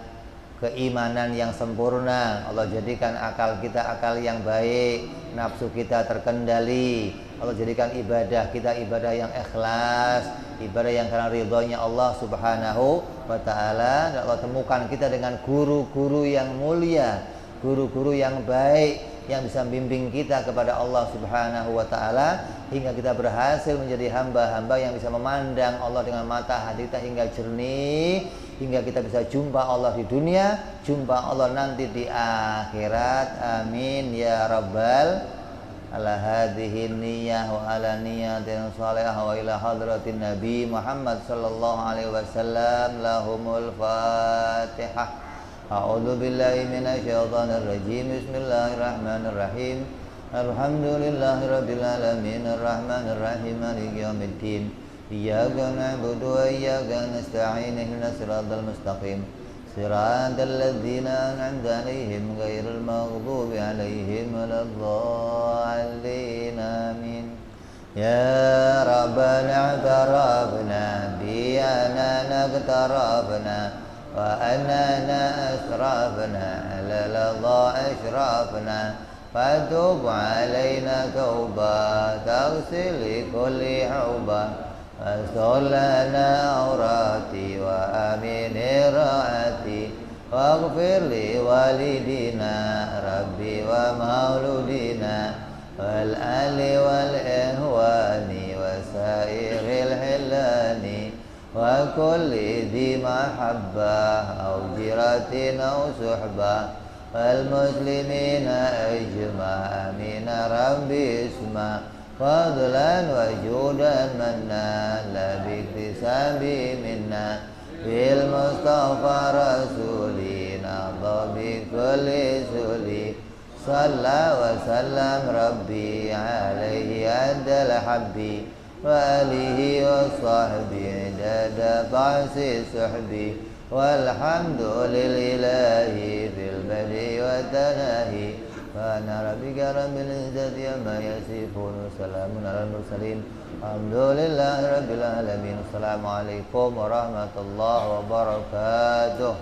keimanan yang sempurna. Allah jadikan akal kita akal yang baik, nafsu kita terkendali. Allah jadikan ibadah kita ibadah yang ikhlas, ibadah yang karena ridhonya Allah Subhanahu wa ta'ala. Dan Allah temukan kita dengan guru-guru yang mulia, guru-guru yang baik, yang bisa membimbing kita kepada Allah Subhanahu wa ta'ala, hingga kita berhasil menjadi hamba-hamba yang bisa memandang Allah dengan mata hati kita hingga jernih, hingga kita bisa jumpa Allah di dunia, jumpa Allah nanti di akhirat. Amin ya rabbal ala hadhihi niyyah wa ala niyatin salihah wa ila hadratin nabi Muhammad sallallahu alaihi wasallam. Lahumul fatihah. A'udzu billahi minasyaitonir rajim. Bismillahirrahmanirrahim. Alhamdulillahi rabbil alamin arrahmanir rahim maliki yaumiddin. Iyyaka na'budu wa iyyaka nasta'in ihdinas siratal mustaqim. Siratal ladzina an'amta 'alaihim ghairil maghdubi 'alaihim waladdallin. Amin. Ya Rabbana i'tarafna bi annana iqtarafna wa annana asrafna 'ala ladha ashrafna fatub 'alaina tauba taghsil kulli hauba واستغفر لنا عوراتي وآمن رعاتي واغفر لوالدينا ربي ومولودينا والآل والإخوان وسائر الحلان وكل ذي محبة أو جيرة أو صحبة والمسلمين أجمع آمين ربي اسمع فضلا وجودا منا لا باكتساب منا بالمصطفى رسولنا بكل سولي صلى وسلم ربي عليه عند الحب وآله وصحبه عدد بعث صحبي والحمد لله في البدء والتناهي وأنا ربك رب العزة عما يصفون وسلام على المرسلين الحمد لله رب العالمين. Assalamualaikum warahmatullahi wabarakatuh.